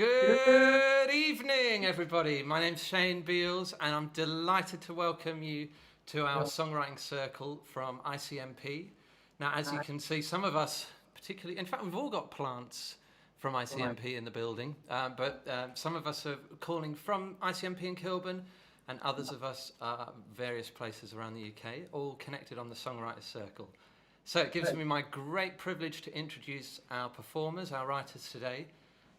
Good evening, everybody. My name's Shane Beals, and I'm delighted to welcome you to our Songwriting Circle from ICMP. Now, as you can see, some of us, particularly, in fact, we've all got plants from ICMP in the building, but some of us are calling from ICMP in Kilburn, and others of us are various places around the UK, all connected on the Songwriters Circle. So it gives me my great privilege to introduce our performers, our writers today.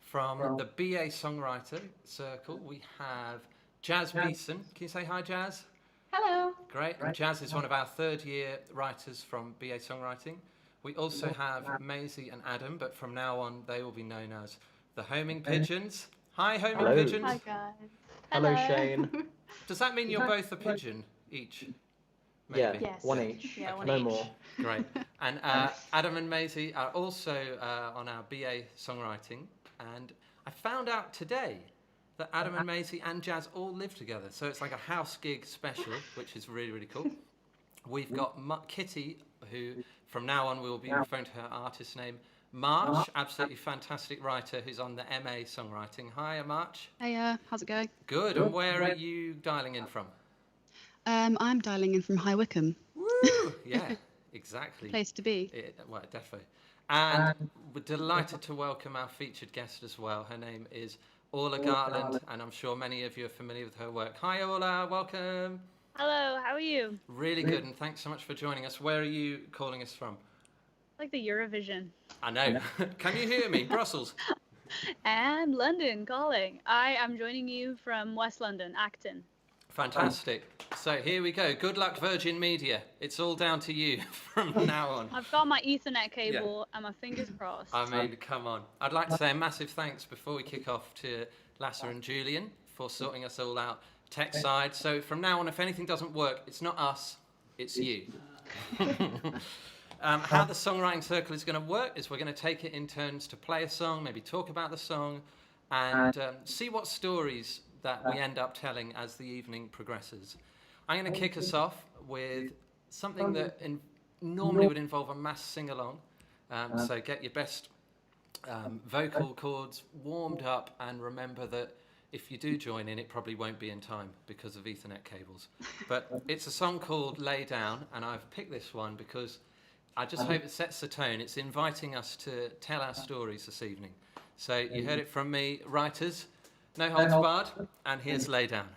From the BA Songwriter Circle, we have Jazz Beason. Can you say hi, Jazz? Hello. Great. And Jazz is one of our third-year writers from BA Songwriting. We also have Maisie and Adam, but from now on, they will be known as the Homing Pigeons. Hi, Homing Pigeons. Hi, guys. Hello, Shane. Does that mean you're both a pigeon each? Maybe. Yeah, Yes. one each. Yeah, one no each. more. Great. And Adam and Maisie are also on our BA Songwriting. And I found out today that Adam and Maisie and Jazz all live together. So it's like a house gig special, which is really, really cool. We've got Kitty, who from now on we'll be referring to her artist name, March, absolutely fantastic writer who's on the MA Songwriting. Hi, March. Hey, how's it going? Good. And where are you dialing in from? I'm dialing in from High Wycombe. Woo! Yeah, exactly. Place to be. Well, definitely. And we're delighted to welcome our featured guest as well. Her name is Orla Gartland, and I'm sure many of you are familiar with her work. Hi, Orla. Welcome. Hello, how are you? Really good, and thanks so much for joining us. Where are you calling us from? Like the Eurovision. I know. Can you hear me? Brussels. And London calling. I am joining you from West London, Acton. Fantastic. So here we go. Good luck, Virgin Media. It's all down to you from now on. I've got my Ethernet cable and my fingers crossed. I mean, come on. I'd like to say a massive thanks before we kick off to Lassa and Julian for sorting us all out tech side. So from now on, if anything doesn't work, it's not us, it's you. How the Songwriting Circle is going to work is we're going to take it in turns to play a song, maybe talk about the song, and see what stories that we end up telling as the evening progresses. I'm going to kick us off with something that normally would involve a mass sing-along. So get your best vocal cords warmed up, and remember that if you do join in, it probably won't be in time because of Ethernet cables. But it's a song called Lay Down, and I've picked this one because I just hope it sets the tone. It's inviting us to tell our stories this evening. So you heard it from me, writers. No holds barred, and here's Lay Down.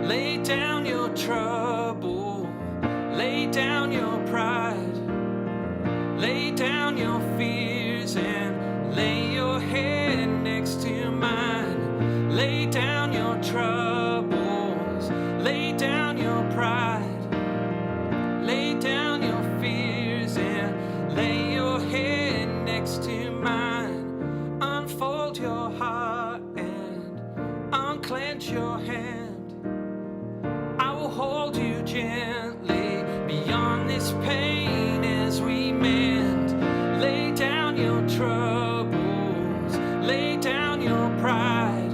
Lay down your trouble, lay down your pride, lay down your fears and lay your head next to mine. Lay down your troubles, lay down your pride, lay down your fears and lay your head next to mine. Unfold your heart and unclench your hand. I will hold you gently beyond this pain as we mend. Lay down your troubles, lay down your pride,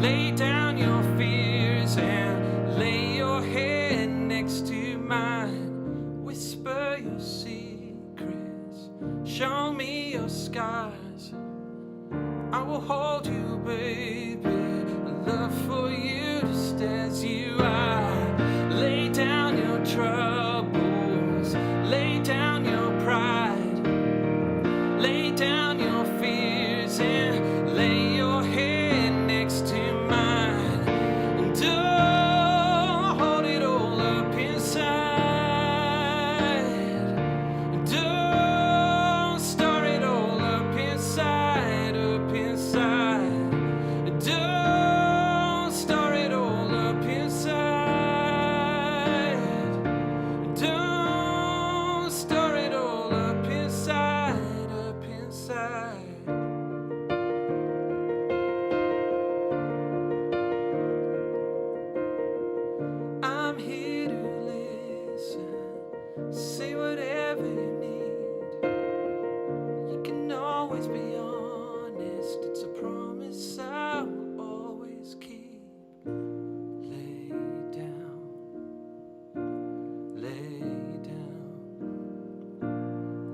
lay down your fears and lay your head next to mine. Whisper your secrets, show me your scars. I will hold you, baby. I love for you just as you are. Lay down your troubles, lay down your pride, lay down your fears and lay your head next to mine. And don't hold it all up inside. Don't store it all up inside, up inside. Don't store it all up inside. Don't store it all up inside, up inside. I'm here to listen, say whatever you need. You can always be honest, it's a promise I will always keep. Lay down, lay down,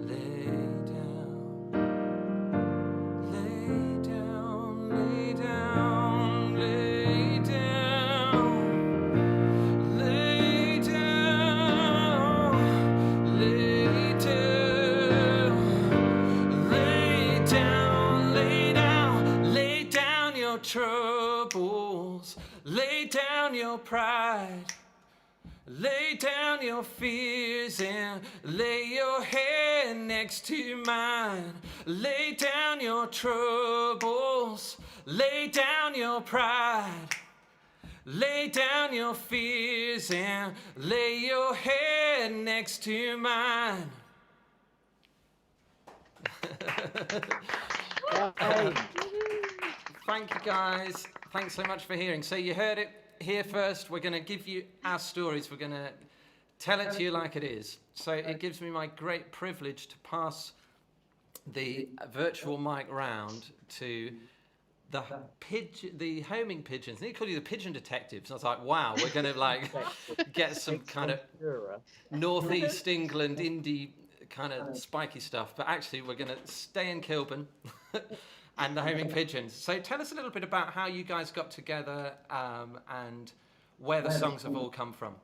lay down. troubles, lay down your pride, lay down your fears and lay your head next to mine. Lay down your troubles, lay down your pride, lay down your fears and lay your head next to mine. Thank you guys. Thanks so much for hearing. So you heard it here first. We're going to give you our stories. We're going to tell it to you like it is. So it gives me my great privilege to pass the virtual mic round to the homing pigeons. They call you the pigeon detectives. I was like, wow, we're going to like get some kind of northeast England indie kind of spiky stuff. But actually, we're going to stay in Kilburn. And the homing pigeons. So tell us a little bit about how you guys got together and where the songs have all come from.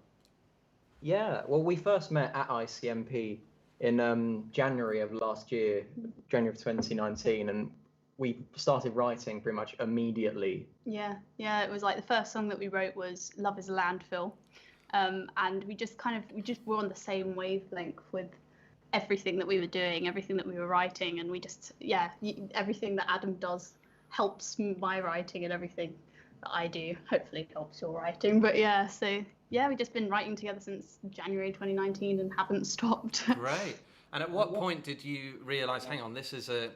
Yeah, well, we first met at ICMP in January of last year, January of 2019, and we started writing pretty much immediately. Yeah, it was like the first song that we wrote was Love is a Landfill. And we just were on the same wavelength with everything that we were doing, everything that we were writing, and we just, everything that Adam does helps my writing, and everything that I do hopefully helps your writing. But we've just been writing together since January 2019 and haven't stopped. Great. And at what point did you realise, hang on, this is a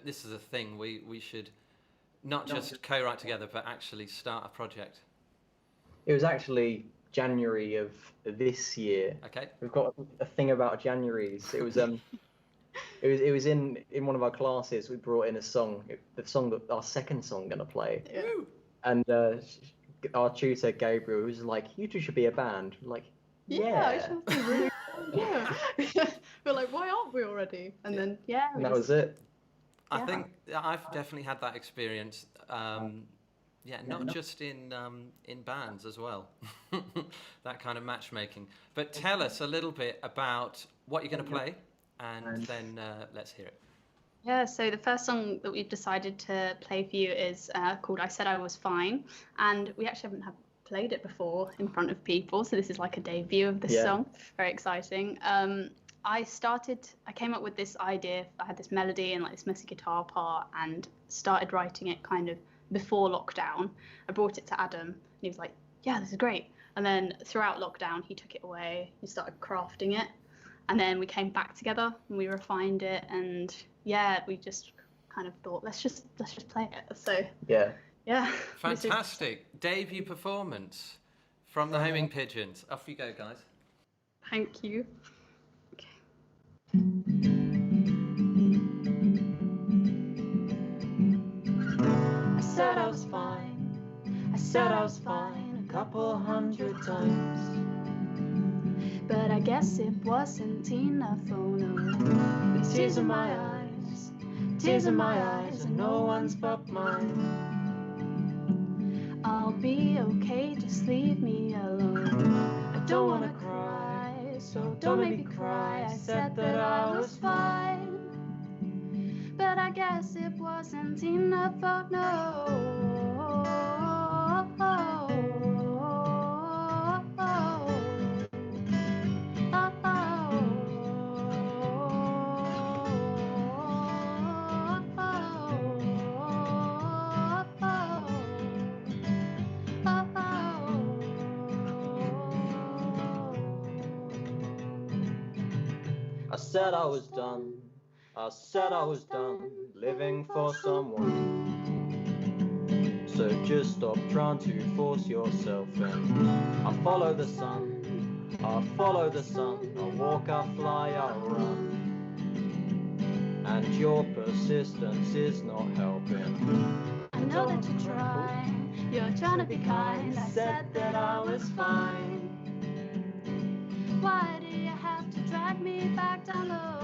thing, we should not just co-write together but actually start a project? It was actually January of this year. Okay. We've got a thing about Januaries. It was it was in one of our classes. We brought in a song, the song that our second song gonna play. Yeah. And our tutor Gabriel was like, "You two should be a band." We're like, yeah. We're like, why aren't we already? And then and that was it. I think I've definitely had that experience. Not just in bands as well, that kind of matchmaking. But tell us a little bit about what you're going to play, and then let's hear it. Yeah, so the first song that we've decided to play for you is called I Said I Was Fine, and we actually haven't played it before in front of people, so this is like a debut of this song. Very exciting. I came up with this idea. I had this melody and like this messy guitar part, and started writing it kind of before lockdown. I brought it to Adam and he was like, yeah, this is great. And then throughout lockdown he took it away, he started crafting it, and then we came back together and we refined it, and we just kind of thought let's just play it. So fantastic debut performance from the homing pigeons. Off you go, guys. Thank you. I said I was fine, I said I was fine a couple 100 times, but I guess it wasn't enough, oh no. with tears in my eyes, and no one's but mine. I'll be okay, just leave me alone. I don't wanna cry, so don't make me cry. I said that I was fine, but I guess it wasn't enough, oh no. I said I was done. I said I was done living for someone. So just stop trying to force yourself in. I follow the sun. I follow the sun. I walk, I fly, I run. And your persistence is not helping. I know that you're trying. You're trying to be kind. I said that I was fine. Why do you have to drag me back down low?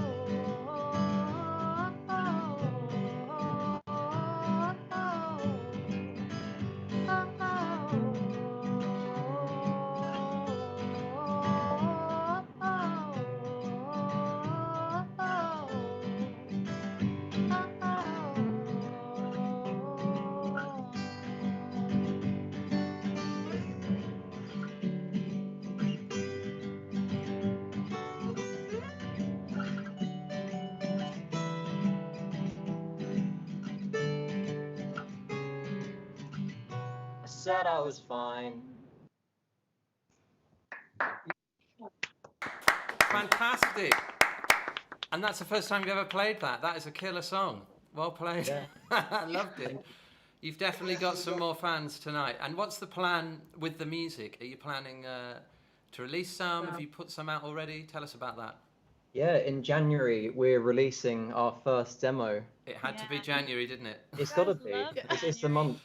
said I was fine. Fantastic. And that's the first time you've ever played that. That is a killer song. Well played. Yeah. I loved it. You've definitely got some more fans tonight. And what's the plan with the music? Are you planning to release some? Have you put some out already? Tell us about that. Yeah, in January we're releasing our first demo. It had to be January, didn't it? It's gotta Guys be. love It's the month.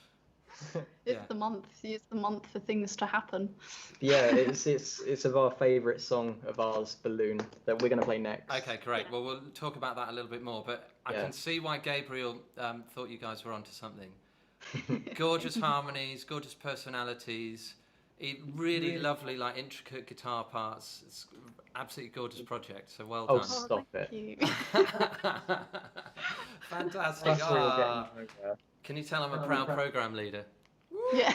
It's Yeah. the month. It's the month for things to happen. Yeah, it's of our favourite song of ours, Balloon, that we're gonna play next. Okay, great. Well, we'll talk about that a little bit more. But I Yeah. can see why Gabriel thought you guys were onto something. Gorgeous harmonies, gorgeous personalities, really lovely, like intricate guitar parts. It's absolutely gorgeous project. So well Oh, done. stop it. You. Fantastic. That's where you're Ah. getting nowhere. Can you tell I'm a proud program leader? Yeah.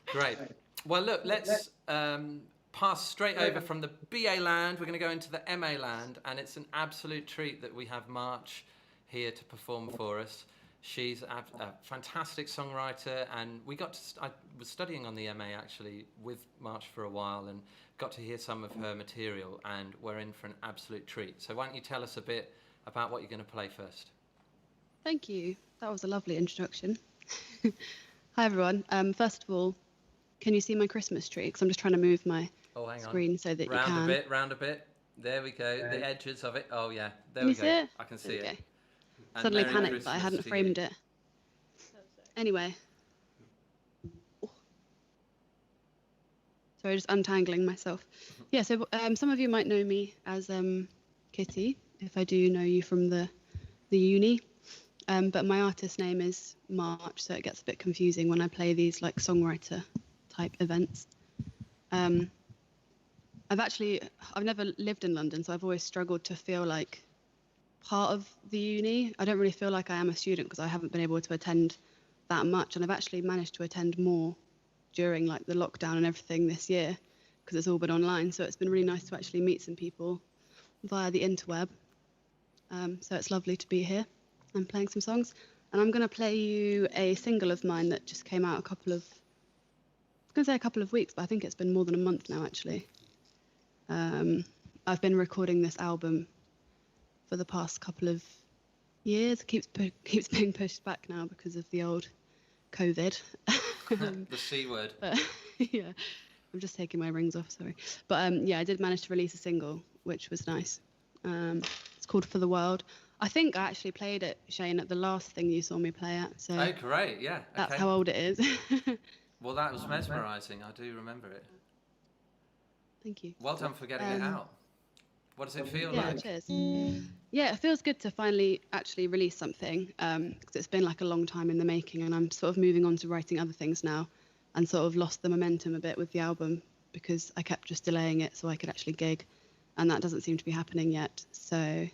Great. Well, look, let's pass straight over from the BA land. We're going to go into the MA land, and it's an absolute treat that we have March here to perform for us. She's a fantastic songwriter, and we got to. I was studying on the MA actually with March for a while, and got to hear some of her material, and we're in for an absolute treat. So why don't you tell us a bit about what you're going to play first? Thank you. That was a lovely introduction. Hi everyone. First of all, can you see my Christmas tree? Because I'm just trying to move my Oh, hang on. screen so that you Round can. a bit, round a bit. There we go. The edges of it. Oh yeah, there Can we you go. see it? I can see There we it. go. And Suddenly Merry panicked that I Christmas hadn't to framed you. it. Anyway. Sorry, just untangling myself. Yeah, so some of you might know me as Kitty, if I do know you from the uni. But my artist name is March, so it gets a bit confusing when I play these like songwriter type events. I've never lived in London, so I've always struggled to feel like part of the uni. I don't really feel like I am a student because I haven't been able to attend that much, and I've actually managed to attend more during like the lockdown and everything this year because it's all been online. So it's been really nice to actually meet some people via the interweb. So it's lovely to be here. I'm playing some songs, and I'm going to play you a single of mine that just came out a couple of weeks, but I think it's been more than a month now actually. I've been recording this album for the past couple of years. It keeps being pushed back now because of the old COVID. The C word. But yeah, I'm just taking my rings off, sorry. But yeah, I did manage to release a single, which was nice. It's called For the World. I think I actually played it, Shane, at the last thing you saw me play at. So Oh, great. Yeah. Okay. that's how old it is. Well, that was mesmerising. I do remember it. Thank you. Well done for getting it out. What does it feel Yeah, like? cheers. Yeah, it feels good to finally actually release something because it's been like a long time in the making, and I'm sort of moving on to writing other things now, and sort of lost the momentum a bit with the album because I kept just delaying it so I could actually gig, and that doesn't seem to be happening yet. So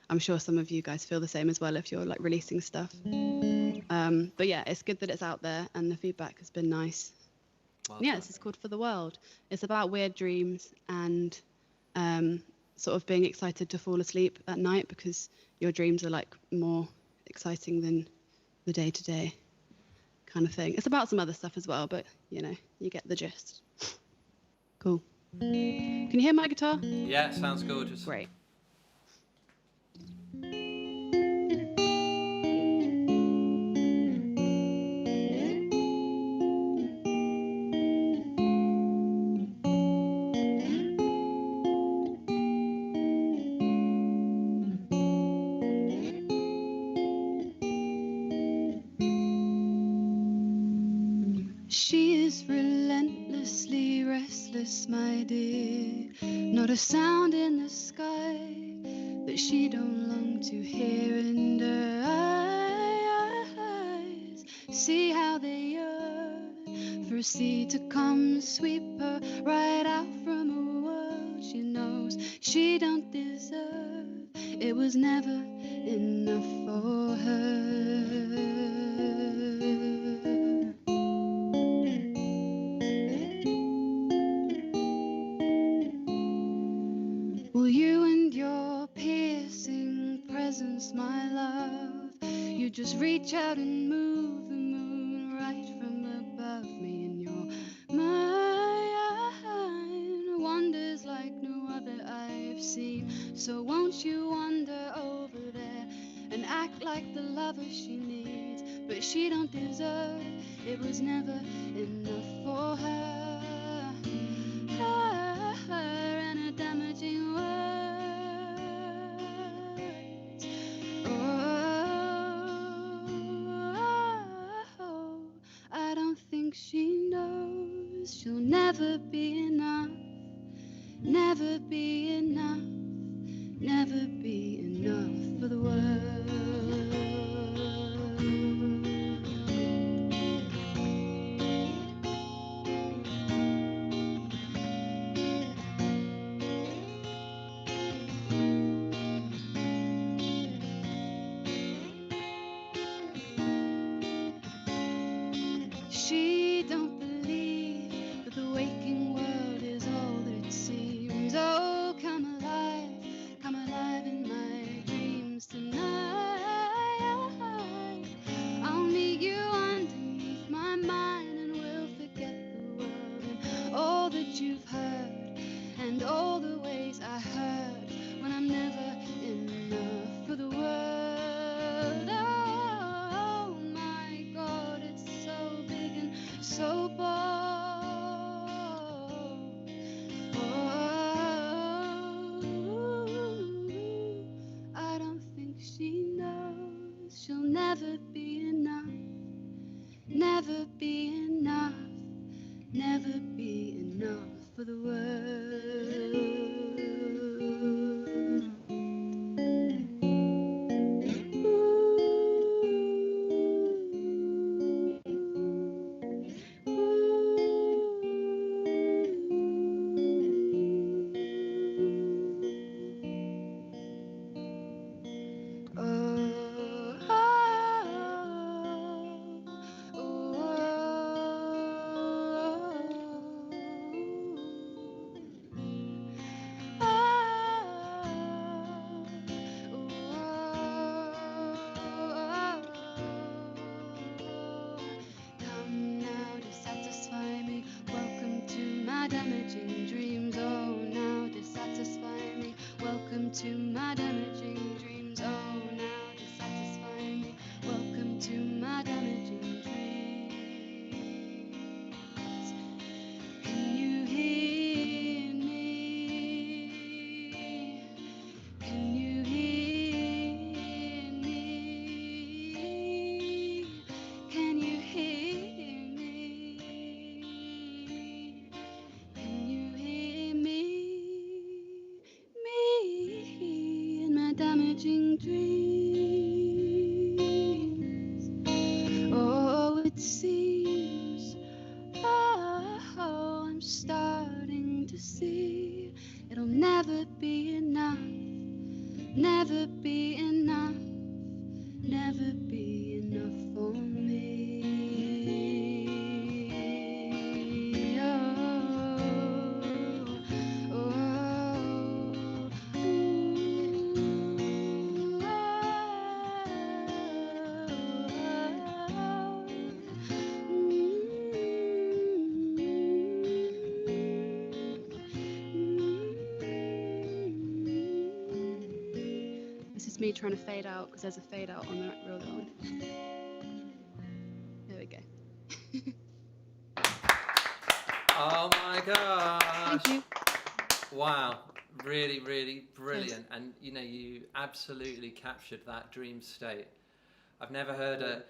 I'm sure some of you guys feel the same as well if you're like releasing stuff. But yeah, it's good that it's out there, and the feedback has been nice. Well Yeah, done. this is called For the World. It's about weird dreams and sort of being excited to fall asleep at night because your dreams are like more exciting than the day-to-day kind of thing. It's about some other stuff as well, but you know, you get the gist. Cool. Can you hear my guitar? Yeah, sounds gorgeous. Great. She is relentlessly restless, my dear. Not a sound in the sky that she don't long to hear, and her eyes see how they yearn for a sea to come sweep her right out from a world she knows she don't deserve. It was never enough for her. Well, you and your piercing presence, my love, you just reach out and move the moon act like the lover she needs, but she don't deserve. It was never enough for her. Her and her damaging words. Oh, I don't think she knows she'll never be enough. Never be enough. Never be enough for the world. She don't believe that the waking world is all that it seems. Oh, come alive in my dreams tonight. I'll meet you underneath my mind, and we'll forget the world and all that you've heard, and all the ways I hurt when I'm never enough for the world. Oh my God, it's so big and so bold. I don't think she knows she'll never be enough. Never be enough. Never be enough for the world. Come now to satisfy me. Welcome to my damaging dreams. Oh, now to satisfy me. Welcome to my damaging dreams. Oh, now to satisfy me. Welcome to my damaging dreams. Can you hear me? Can you hear me? Can you hear me? Can you hear me? Me in my damaging dreams. Oh, it seems, oh, I'm starting to see it'll never be enough. Never be enough. Never be enough for me. This is me trying to fade out because there's a fade out on the real one. There we go. Oh my gosh. Thank you. Wow, really, really brilliant. And you know, you absolutely captured that dream state. I've never heard a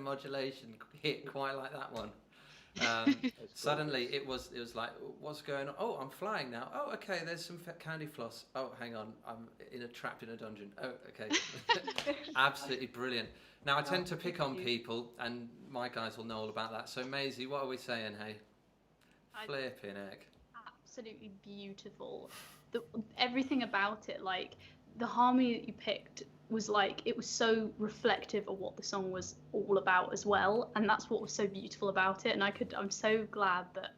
modulation hit quite like that one. Suddenly it was like, what's going on? Oh, I'm flying now. Oh, okay, there's some candy floss. Oh, hang on, I'm trapped in a dungeon. Oh, okay. Absolutely brilliant. Now I tend to pick on people, and my guys will know all about that. So Maisie, what are we saying, hey? Flipping heck. Absolutely beautiful. Everything about it, like the harmony that you picked was like, it was so reflective of what the song was all about as well, and that's what was so beautiful about it. And I'm so glad that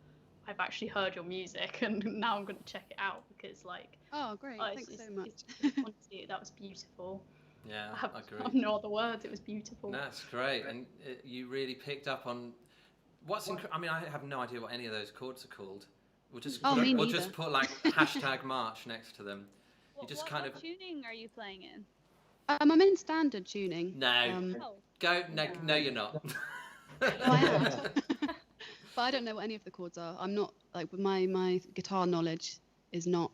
I've actually heard your music, and now I'm going to check it out because like, oh great, thanks so much. Honestly, that was beautiful. Yeah, I agree. have no other words. It was beautiful. That's great, and you really picked up on what's. I mean, I have no idea what any of those chords are called. We'll just put like hashtag March next to them. What tuning are you playing in? I'm in standard tuning. No. Go. No, you're not. I am. But I don't know what any of the chords are. I'm not like my guitar knowledge is not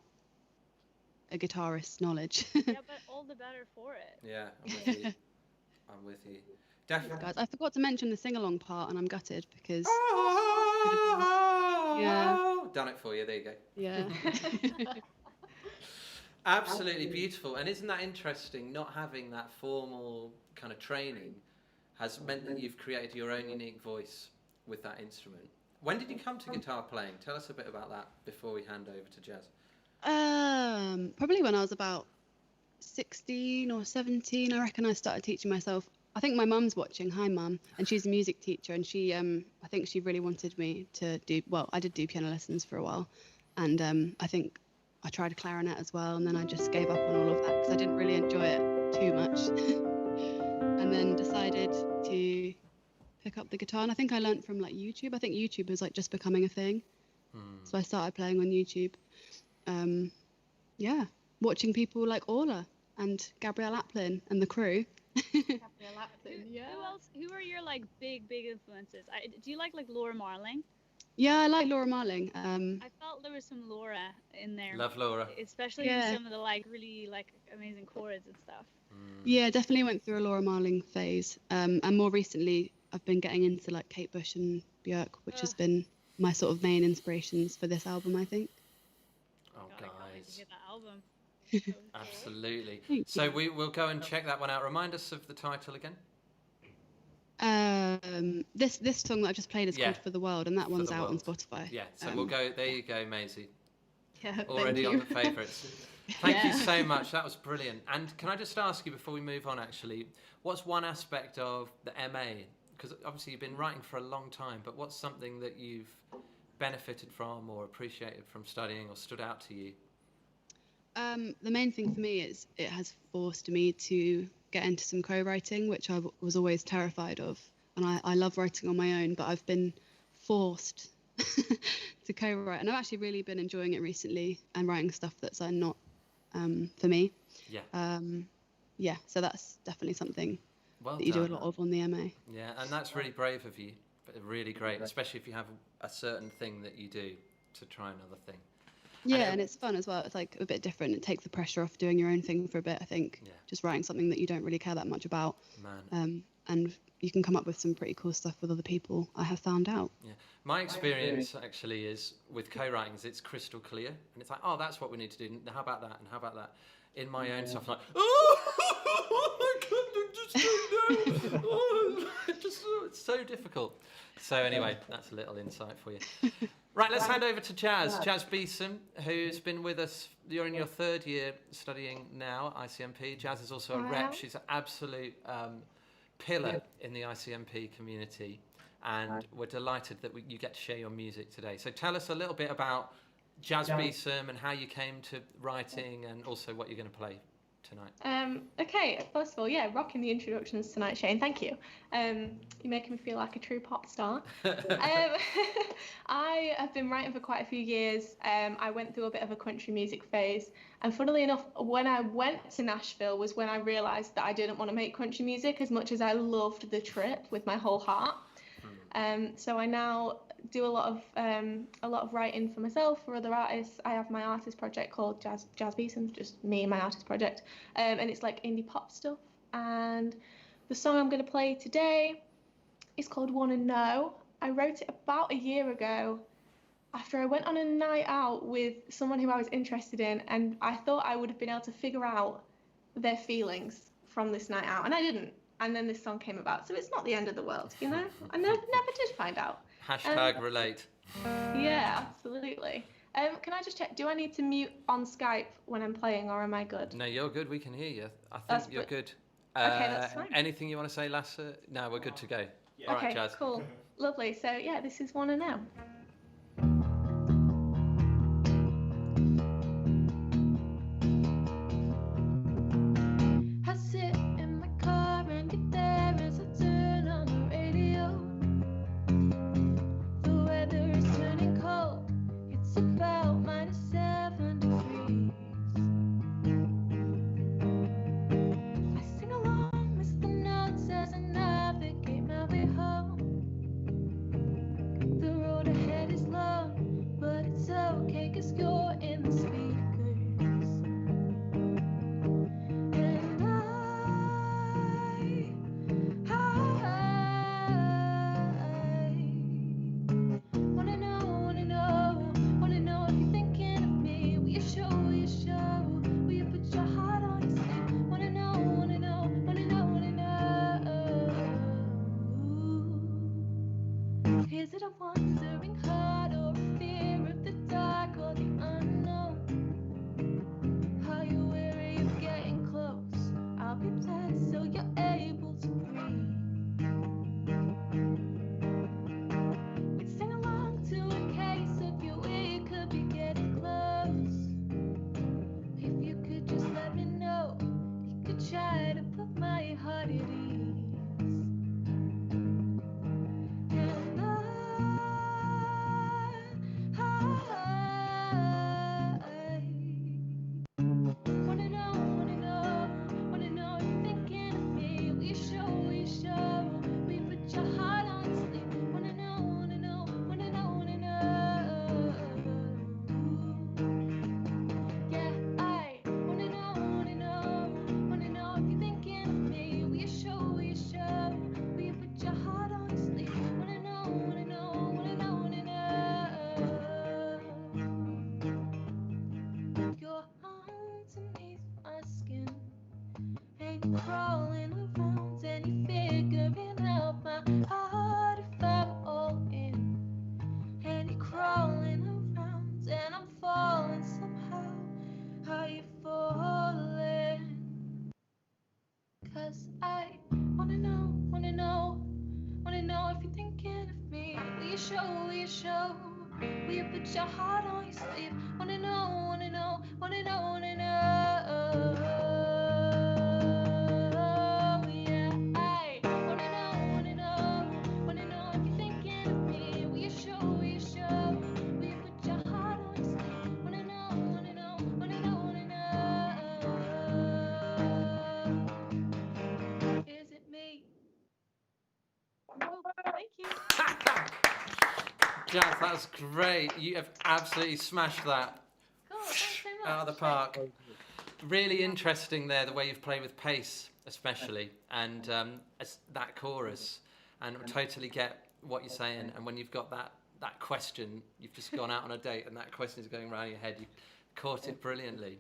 a guitarist's knowledge. Yeah, but all the better for it. Yeah, I'm with you. I'm with you. Definitely. Guys, I forgot to mention the sing-along part, and I'm gutted because Done it for you. There you go. yeah. Absolutely beautiful. And isn't that interesting? Not having that formal kind of training has meant that you've created your own unique voice with that instrument. When did you come to guitar playing? Tell us a bit about that before we hand over to Jazz. Probably when I was about 16 or 17, I reckon I started teaching myself. I think my mum's watching. Hi, Mum. And she's a music teacher, and she, I think she really wanted me to do. Well, I did do piano lessons for a while, and I think I tried clarinet as well, and then I just gave up on all of that because I didn't really enjoy it too much. And then decided to pick up the guitar, and I think I learnt from like YouTube. I think YouTube was like just becoming a thing, so I started playing on YouTube. Yeah, watching people like Orla and Gabrielle Aplin and the crew. Gabrielle Aplin, yeah. Who are your like big influences? Do you like Laura Marling? Yeah, I like Laura Marling. I felt there was some Laura in there. Love Laura. Especially in some of the like really like amazing chords and stuff. Yeah, definitely went through a Laura Marling phase. And more recently, I've been getting into like Kate Bush and Björk, which has been my sort of main inspirations for this album, I think. Oh, God, I can't wait to guys. hear that album. Absolutely. Thank So we'll go and check that one out. Remind us of the title again. This song that I've just played is called For the World, and that one's the out on World. Spotify. Yeah, so we'll go. There you go, Maisie. Yeah, Already thank on you. the favourites. Thank you so much. That was brilliant. And can I just ask you before we move on, actually, what's one aspect of the MA? Because obviously you've been writing for a long time, but what's something that you've benefited from or appreciated from studying or stood out to you? The main thing for me is it has forced me to get into some co-writing, which I was always terrified of. And I love writing on my own, but I've been forced to co-write. And I've actually really been enjoying it recently and writing stuff that's not for me. Yeah. Yeah, so that's definitely something Well that you done. do a lot of on the MA. Yeah, and that's really brave of you. But really great, especially if you have a certain thing that you do to try another thing. Yeah, and it's fun as well. It's like a bit different. It takes the pressure off doing your own thing for a bit, I think. Yeah. Just writing something that you don't really care that much about. Man. And you can come up with some pretty cool stuff with other people, I have found out. Yeah. My experience actually is with co-writing is it's crystal clear. And it's like, oh, that's what we need to do. And how about that? And how about that? In my own stuff, I'm like, oh, I can't just do that. Oh, it's so difficult. So anyway, that's a little insight for you. Right, let's hand over to Jazz. Jazz Beason, who's been with us. You're in your third year studying now, ICMP. Jazz is also a rep. She's an absolute pillar in the ICMP community. And we're delighted that you get to share your music today. So tell us a little bit about Jazz Beason and how you came to writing and also what you're going to play tonight. Okay, first of all, yeah, rocking the introductions tonight, Shane. Thank you. You're making me feel like a true pop star. I have been writing for quite a few years. I went through a bit of a country music phase, and funnily enough, when I went to Nashville was when I realised that I didn't want to make country music as much as I loved the trip with my whole heart. So I now do a lot of writing for myself, for other artists. I have my artist project called Jazz Beason, just me and my artist project, and it's like indie pop stuff. And the song I'm going to play today is called Wanna Know. I wrote it about a year ago after I went on a night out with someone who I was interested in, and I thought I would have been able to figure out their feelings from this night out, and I didn't. And then this song came about, so it's not the end of the world, you know? I never did find out. Hashtag relate. Yeah, absolutely. Can I just check, do I need to mute on Skype when I'm playing, or am I good? No, you're good. We can hear you. I think That's you're good. Okay, that's fine. Anything you want to say, Lasse? No, we're good to go. Yeah. All Okay, right, Jazz. cool. Lovely. So, yeah, this is Wanna Know. I sit in my car and get there as I turn on the radio. The weather is turning cold. It's about -7 degrees. I Is it a wandering heart or a fear of the dark or the unknown? Are you weary of getting close? I'll be there so you're able to breathe. We'd sing along to a case of you, we could be getting close. If you could just let me know, you could try to put my heart at ease. And wanna know, wanna know, wanna know if you're thinking of me. Will you show, will you show? Will you put your heart on sleep? Wanna know, wanna know, wanna know, wanna know. Yeah, I wanna know, wanna know, wanna know if you're thinking of me. Will you show, will you show? Will you put your heart on sleep? Wanna know, wanna know, wanna know, wanna know. You're underneath my skin, and you're crawling around, and you're figuring out my heart if I'm all in. And you're crawling around, and I'm falling somehow. Are you falling? 'Cause I wanna know, wanna know, wanna know if you're thinking of me. Will you show, will you show? Will you put your heart on your sleeve? Wanna know, wanna know, wanna know, wanna know. Yeah, I wanna know, wanna know, wanna know if you're thinking of me. Will you show, will you show? Will you put your heart on your sleeve? Wanna know, wanna know, wanna know, wanna know. Is it me? Oh, thank you. Jazz, that's great. You have absolutely smashed that Cool, thanks so much. out of the park. Really interesting there, the way you've played with pace, especially, and that chorus. And totally get what you're saying. And when you've got that question, you've just gone out on a date, and that question is going around your head. You caught it brilliantly.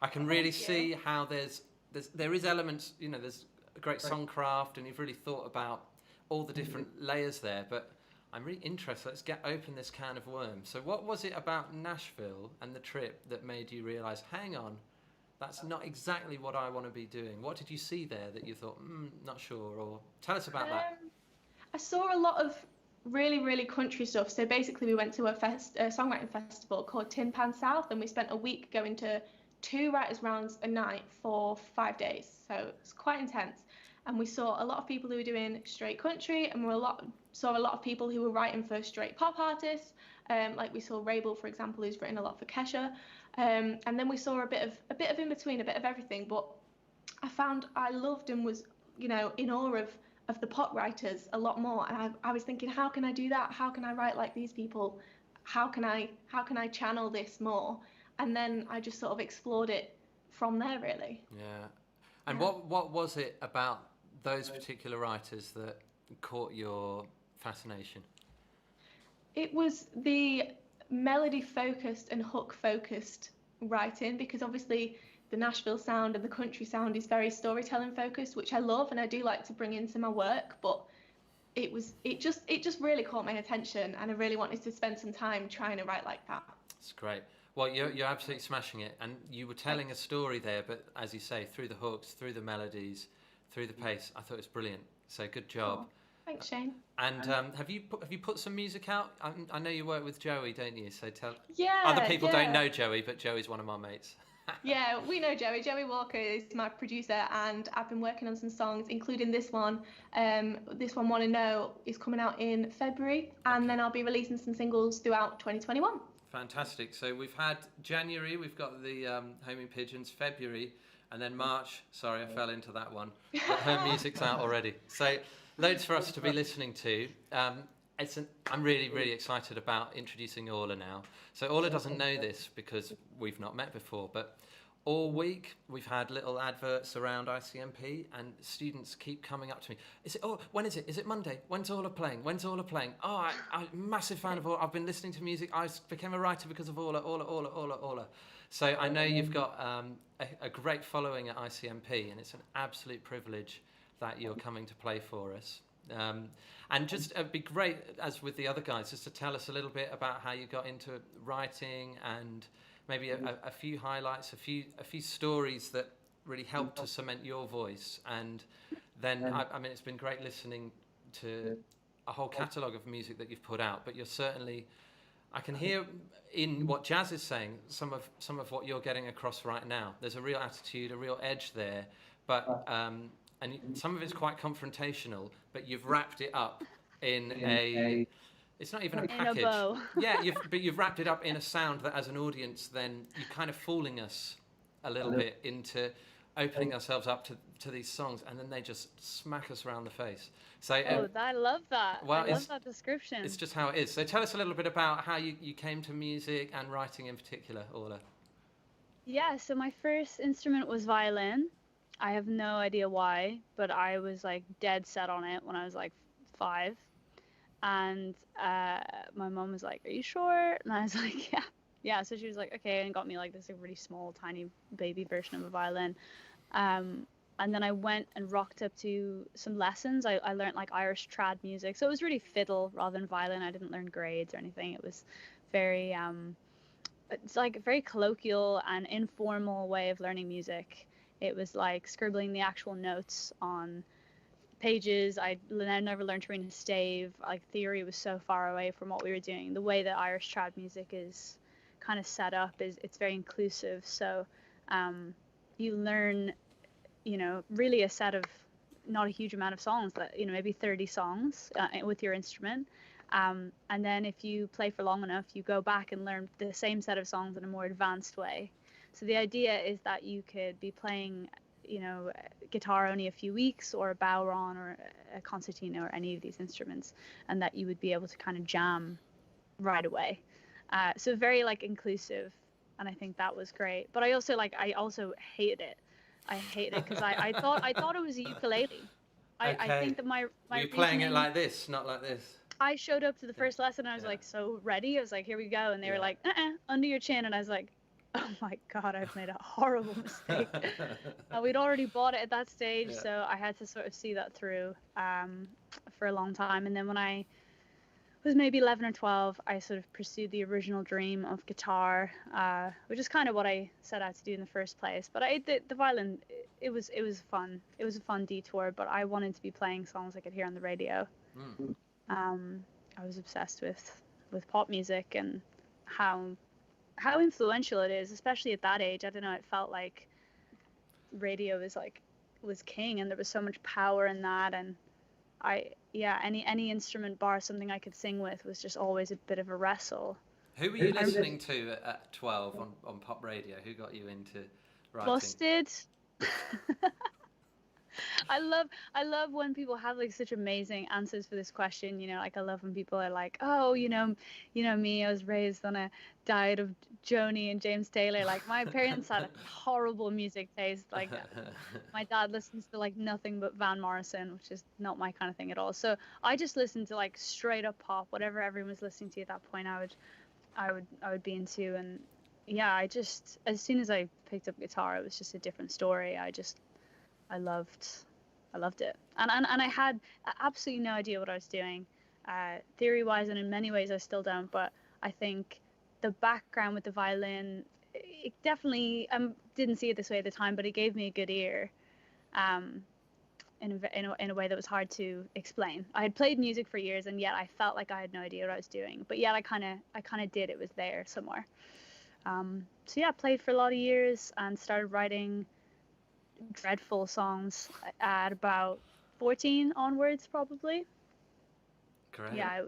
I can really see how there is elements. You know, there's a great songcraft, and you've really thought about all the different layers there. But I'm really interested. Let's open this can of worms. So what was it about Nashville and the trip that made you realise, hang on, that's not exactly what I want to be doing? What did you see there that you thought, not sure? Or tell us about that. I saw a lot of really, really country stuff. So basically we went to a songwriting festival called Tin Pan South, and we spent a week going to 2 writers' rounds a night for 5 days. So it's quite intense. And we saw a lot of people who were doing straight country, and saw a lot of people who were writing for straight pop artists. Like we saw Rabel, for example, who's written a lot for Kesha. And then we saw a bit of in between, a bit of everything. But I found I loved and was, in awe of the pop writers a lot more. And I was thinking, how can I do that? How can I write like these people? How can I channel this more? And then I just sort of explored it from there, really. Yeah. And what was it about those particular writers that caught your fascination? It was the melody focused and hook focused writing, because obviously the Nashville sound and the country sound is very storytelling focused, which I love and I do like to bring into my work, but it just really caught my attention, and I really wanted to spend some time trying to write like that. That's great. Well, you're absolutely smashing it, and you were telling a story there, but as you say, through the hooks, through the melodies, through the pace. I thought it was brilliant. So good job. Oh, thanks, Shane. And have you put some music out? I know you work with Joey, don't you? So tell. Yeah. Other people don't know Joey, but Joey's one of my mates. Yeah, we know Joey. Joey Walker is my producer, and I've been working on some songs, including this one. This one, Wanna Know, is coming out in February, and then I'll be releasing some singles throughout 2021. Fantastic. So we've had January, we've got the Homing Pigeons, February, and then March. Sorry, I fell into that one. But her music's out already. So loads for us to be listening to. I'm really, really excited about introducing Orla now. So Orla doesn't know this because we've not met before, but all week we've had little adverts around ICMP, and students keep coming up to me. When is it? Is it Monday? When's Orla playing? When's Orla playing? Oh, I'm a massive fan of Orla. I've been listening to music. I became a writer because of Orla. So I know you've got a great following at ICMP, and it's an absolute privilege that you're coming to play for us. And just it'd be great, as with the other guys, just to tell us a little bit about how you got into writing, and maybe a few highlights, a few stories that really helped to cement your voice. And then I mean, it's been great listening to a whole catalogue of music that you've put out, but you're certainly, I can hear in what Jazz is saying some of what you're getting across right now. There's a real attitude, a real edge there, but and some of it's quite confrontational, but you've wrapped it up in a, it's not even a package. In a bow. Yeah, but you've wrapped it up in a sound that as an audience, then you're kind of fooling us a little bit into opening ourselves up to these songs, and then they just smack us around the face. So I love that. Well, I love that description. It's just how it is. So tell us a little bit about how you came to music and writing in particular, Orla. Yeah, so my first instrument was violin. I have no idea why, but I was like dead set on it when I was like 5. And my mom was like, "Are you sure?" And I was like, "Yeah." Yeah, so she was like, "Okay," and got me like this really small, tiny baby version of a violin. And then I went and rocked up to some lessons. I learned like Irish trad music. So it was really fiddle rather than violin. I didn't learn grades or anything. It was very, it's like a very colloquial and informal way of learning music. It was like scribbling the actual notes on pages. I never learned to read a stave. Like theory was so far away from what we were doing. The way that Irish trad music is kind of set up is it's very inclusive. So you learn, really a set of not a huge amount of songs, but maybe 30 songs with your instrument. And then if you play for long enough, you go back and learn the same set of songs in a more advanced way. So the idea is that you could be playing, guitar only a few weeks, or a bowron or a concertina or any of these instruments, and that you would be able to kind of jam right away. So very like inclusive, and I think that was great. But I also hated it. I hated it because I thought it was a ukulele. I think that my Were you playing it like this, not like this? I showed up to the first lesson and I was like so ready. I was like, here we go, and they were like, under your chin, and I was like, oh my god, I've made a horrible mistake. We'd already bought it at that stage, so I had to sort of see that through for a long time. And then when I was maybe 11 or 12, I sort of pursued the original dream of guitar, which is kind of what I set out to do in the first place. But the violin, it was fun. It was a fun detour, but I wanted to be playing songs I could hear on the radio. I was obsessed with pop music and how influential it is, especially at that age. I don't know, it felt like radio was king, and there was so much power in that. And any instrument bar something I could sing with was just always a bit of a wrestle. Who were you listening to at 12 on pop radio? Who got you into writing? Busted. I love when people have like such amazing answers for this question. Like I love when people are like, oh, me, I was raised on a diet of Joni and James Taylor. Like my parents had a horrible music taste. Like my dad listens to like nothing but Van Morrison, which is not my kind of thing at all. So I just listened to like straight up pop, whatever everyone was listening to at that point. I would be into. And yeah, I just, as soon as I picked up guitar, it was just a different story. I loved it, and I had absolutely no idea what I was doing, theory-wise, and in many ways I still don't. But I think the background with the violin, it definitely didn't see it this way at the time, but it gave me a good ear, in a way that was hard to explain. I had played music for years, and yet I felt like I had no idea what I was doing. But yet I kind of did. It was there somewhere. So yeah, I played for a lot of years and started writing dreadful songs at about 14 onwards, probably. Correct. Yeah,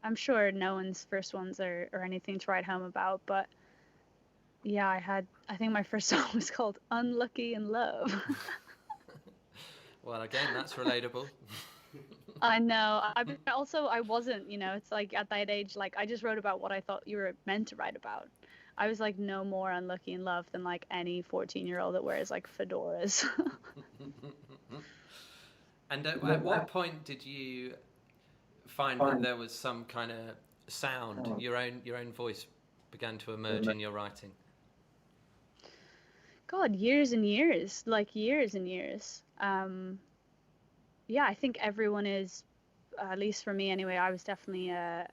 I'm sure no one's first ones are anything to write home about, but yeah, I think my first song was called Unlucky in Love. Well, again, that's relatable. I know. I wasn't, it's like at that age, like I just wrote about what I thought you were meant to write about. I was like no more unlucky in love than like any 14-year-old that wears like fedoras. And at what point did you find that there was some kind of sound, your own voice began to emerge in your writing? God, years and years, like years and years. yeah, I think everyone is, at least for me anyway, I was definitely a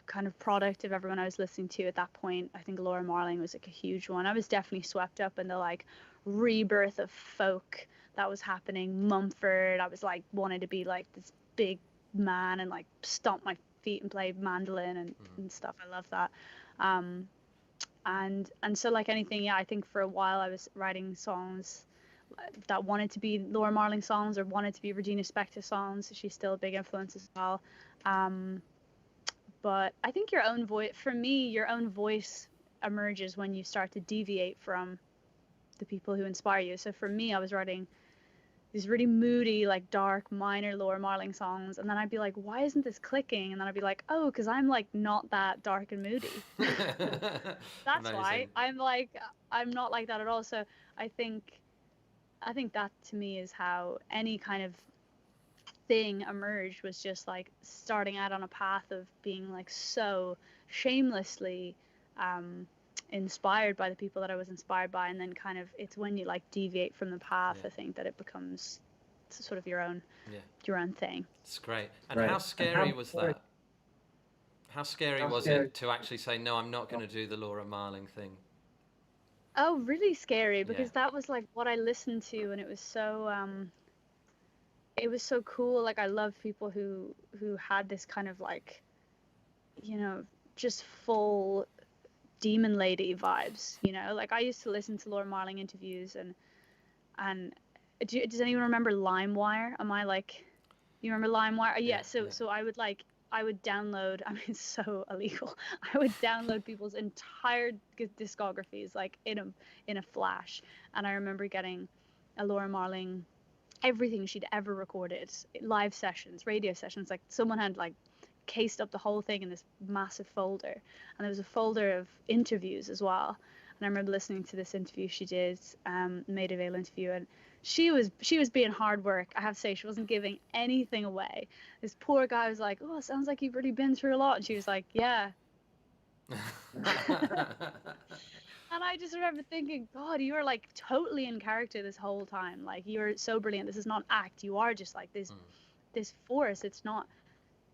kind of product of everyone I was listening to at that point. I think Laura Marling was like a huge one. I was definitely swept up in the like rebirth of folk that was happening. Mumford, I was like wanted to be like this big man and like stomp my feet and play mandolin and stuff. I love that. And so like anything, yeah, I think for a while I was writing songs that wanted to be Laura Marling songs or wanted to be Regina Spektor songs. She's still a big influence as well. But I think your own voice, for me, your own voice emerges when you start to deviate from the people who inspire you. So for me, I was writing these really moody, like dark, minor Laura Marling songs, and then I'd be like, why isn't this clicking? And then I'd be like, oh, because I'm like not that dark and moody. That's why I'm not like that at all. So I think that to me is how any kind of thing emerged, was just like starting out on a path of being like so shamelessly inspired by the people that I was inspired by, and then kind of it's when you like deviate from the path, I think, that it becomes sort of your own thing. It's great. And how scary was that? How scary was it to actually say, no, I'm not going to do the Laura Marling thing? Oh, really scary, because that was like what I listened to, and it was so cool. Like I love people who had this kind of like, you know, just full demon lady vibes, you know. Like I used to listen to Laura Marling interviews, and does anyone remember LimeWire? Am I like, you remember LimeWire? So I would download, I mean, it's so illegal. I would download people's entire discographies like in a flash, and I remember getting a Laura Marling, everything she'd ever recorded, live sessions, radio sessions, like someone had like cased up the whole thing in this massive folder, and there was a folder of interviews as well. And I remember listening to this interview she did, Maida Vale interview, and she was being hard work. I have to say, she wasn't giving anything away. This poor guy was like, oh, it sounds like you've really been through a lot, and she was like, yeah. And I just remember thinking, God, you are like totally in character this whole time. Like you're so brilliant. This is not an act. You are just like this force. It's not.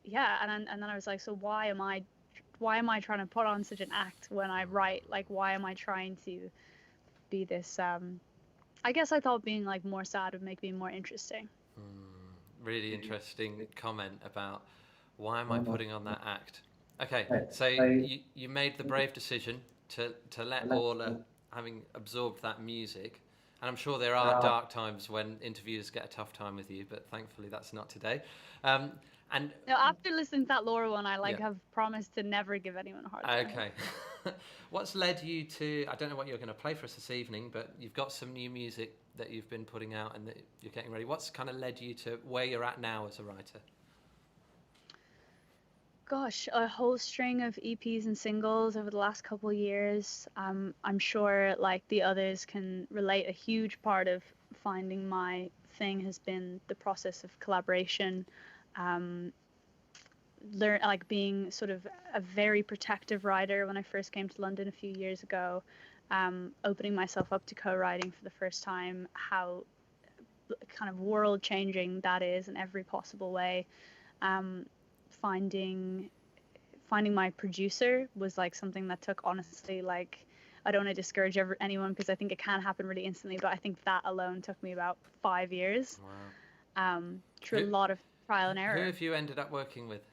Yeah. And then I was like, so why am I trying to put on such an act when I write? Like, why am I trying to be this? I guess I thought being like more sad would make me more interesting. Really interesting comment about why am I putting on that act? Okay, so you made the brave decision to let Orla, having absorbed that music, and I'm sure there are dark times when interviewers get a tough time with you, but thankfully that's not today. And no, after listening to that Laura one, I have promised to never give anyone a hard time. Okay. What's led you to, I don't know what you're going to play for us this evening, but you've got some new music that you've been putting out and that you're getting ready. What's kind of led you to where you're at now as a writer? Gosh, a whole string of EPs and singles over the last couple of years. I'm sure like the others can relate. A huge part of finding my thing has been the process of collaboration. Being sort of a very protective writer when I first came to London a few years ago, opening myself up to co-writing for the first time, how kind of world changing that is in every possible way. Finding my producer was like something that took, honestly, like, I don't want to discourage anyone because I think it can happen really instantly, but I think that alone took me about 5 years. Wow. Through a lot of trial and error. Who have you ended up working with?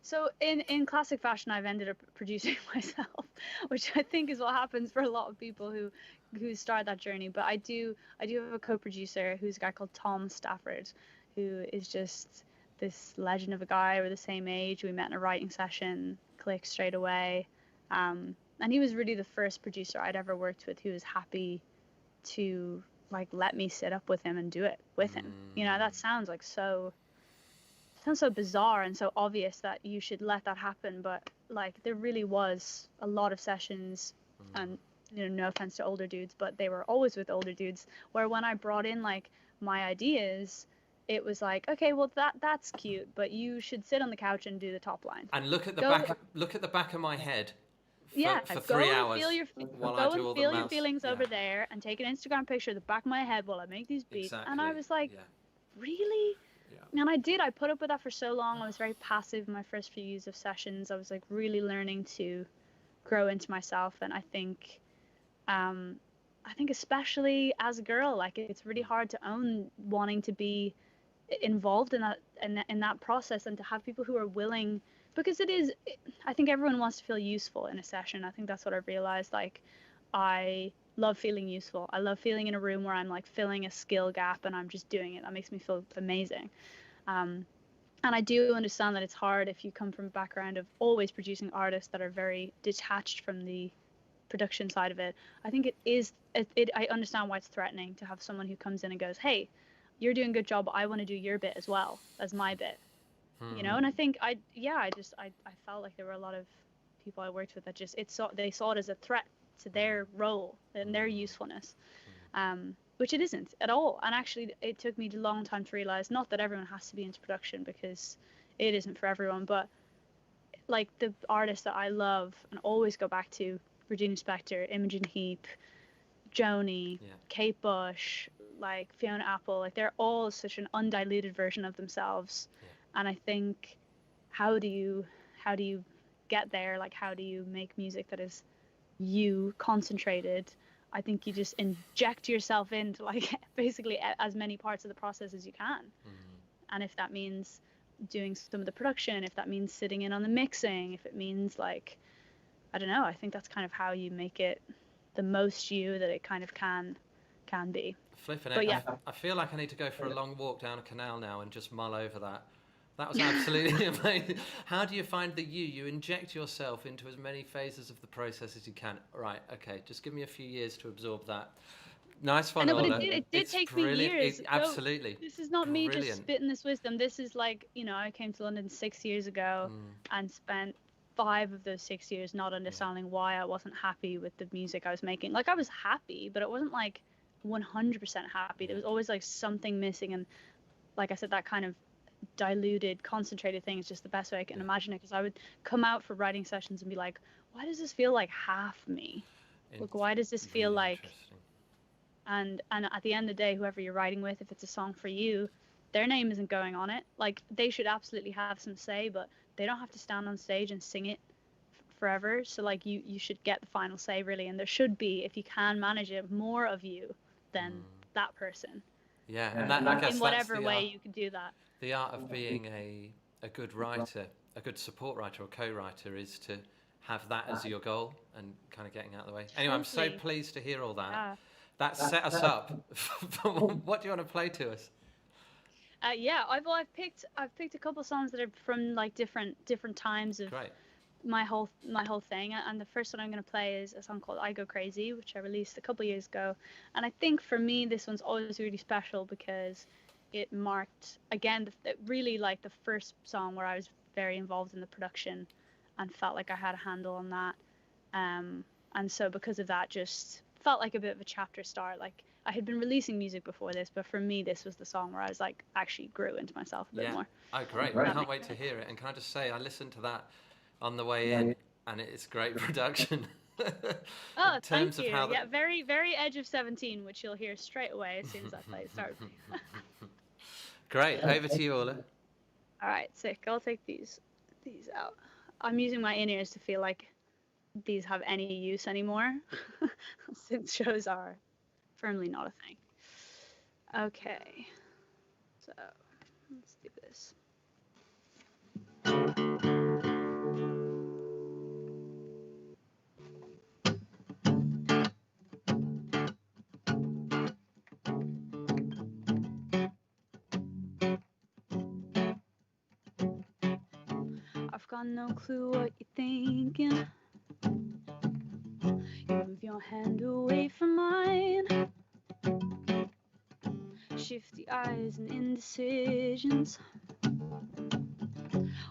So in classic fashion, I've ended up producing myself, which I think is what happens for a lot of people who start that journey. But I do have a co-producer who's a guy called Tom Stafford, who is just this legend of a guy. We're the same age. We met in a writing session, clicked straight away. And he was really the first producer I'd ever worked with who was happy to like let me sit up with him and do it with him. You know, that sounds so bizarre and so obvious that you should let that happen, but like there really was a lot of sessions, and you know, no offense to older dudes, but they were always with older dudes, where when I brought in like my ideas, it was like, okay, well that's cute, but you should sit on the couch and do the top line and look at the back of my head for 3 hours go and feel your feelings over there and take an Instagram picture of the back of my head while I make these beats. Exactly. And I was like, really? And I put up with that for so long. I was very passive in my first few years of sessions. I was like really learning to grow into myself, and I think especially as a girl, like it's really hard to own wanting to be involved in that process, and to have people who are willing, because I think everyone wants to feel useful in a session. I think that's what I've realized. Like, I love feeling useful. I love feeling in a room where I'm like filling a skill gap and I'm just doing it. That makes me feel amazing. And I do understand that it's hard if you come from a background of always producing artists that are very detached from the production side of it. I think I understand why it's threatening to have someone who comes in and goes, hey, you're doing a good job, but I want to do your bit as well as my bit. You know, and I think I felt like there were a lot of people I worked with that just they saw it as a threat to their role and their usefulness, which it isn't at all. And actually, it took me a long time to realize, not that everyone has to be into production, because it isn't for everyone, but like the artists that I love and always go back to, Regina Spektor, Imogen Heap, Joni, Kate Bush, like Fiona Apple, like they're all such an undiluted version of themselves. And I think, how do you get there? Like, how do you make music that is you concentrated? I think you just inject yourself into like basically as many parts of the process as you can. And if that means doing some of the production, if that means sitting in on the mixing, if it means like, I don't know, I think that's kind of how you make it the most you that it kind of can be. Flipping it. Yeah. I feel like I need to go for a long walk down a canal now and just mull over that. That was absolutely amazing. How do you find the you inject yourself into as many phases of the process as you can? Right, okay, just give me a few years to absorb that. Nice one, Orla. But it did take me years. Absolutely. This is not me just spitting this wisdom. This is like, you know, I came to London 6 years ago and spent 5 of those 6 years not understanding why I wasn't happy with the music I was making. Like, I was happy, but it wasn't like 100% happy. There was always like something missing, and like I said, that kind of diluted, concentrated thing is just the best way I can imagine it, because I would come out for writing sessions and be like, why does this feel like half me? Like, why does this feel like... And at the end of the day, whoever you're writing with, if it's a song for you, their name isn't going on it. Like, they should absolutely have some say, but they don't have to stand on stage and sing it forever. So like, you should get the final say, really, and there should be, if you can manage it, more of you than that person. And that, I guess, in whatever way you can do that. The art of being a good writer, a good support writer or co-writer, is to have that as your goal and kind of getting out of the way. Anyway, I'm so pleased to hear all that. Yeah. That set us up. What do you want to play to us? I've picked a couple songs that are from like different times of my whole thing, and the first one I'm going to play is a song called I Go Crazy, which I released a couple years ago. And I think for me this one's always really special because it marked, again, really like the first song where I was very involved in the production and felt like I had a handle on that, and so because of that, just felt like a bit of a chapter start. Like, I had been releasing music before this, but for me this was the song where I was like, actually grew into myself a bit more. Oh, great. I can't wait to hear it. And can I just say, I listened to that on the way in, and it's great production. Oh, thank you. Very, very Edge of 17, which you'll hear straight away as soon as I start. Great. Over to you, Orla. All right, sick. I'll take these out. I'm using my in-ears to feel like these have any use anymore, since shows are firmly not a thing. Okay, so let's do this. I've got no clue what you're thinking. You move your hand away from mine. Shifty eyes and indecisions.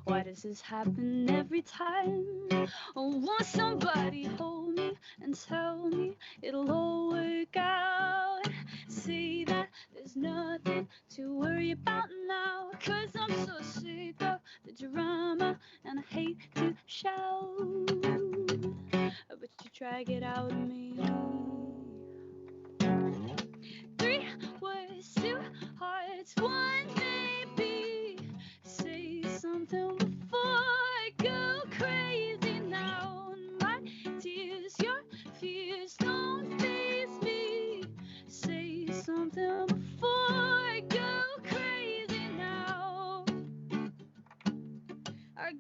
Why does this happen every time? Oh, won't somebody hold me and tell me it'll all work out? Say that there's nothing to worry about now, 'cause I'm so sick of the drama and I hate to shout, but you drag it out of me. 3 words, 2 hearts, 1 baby.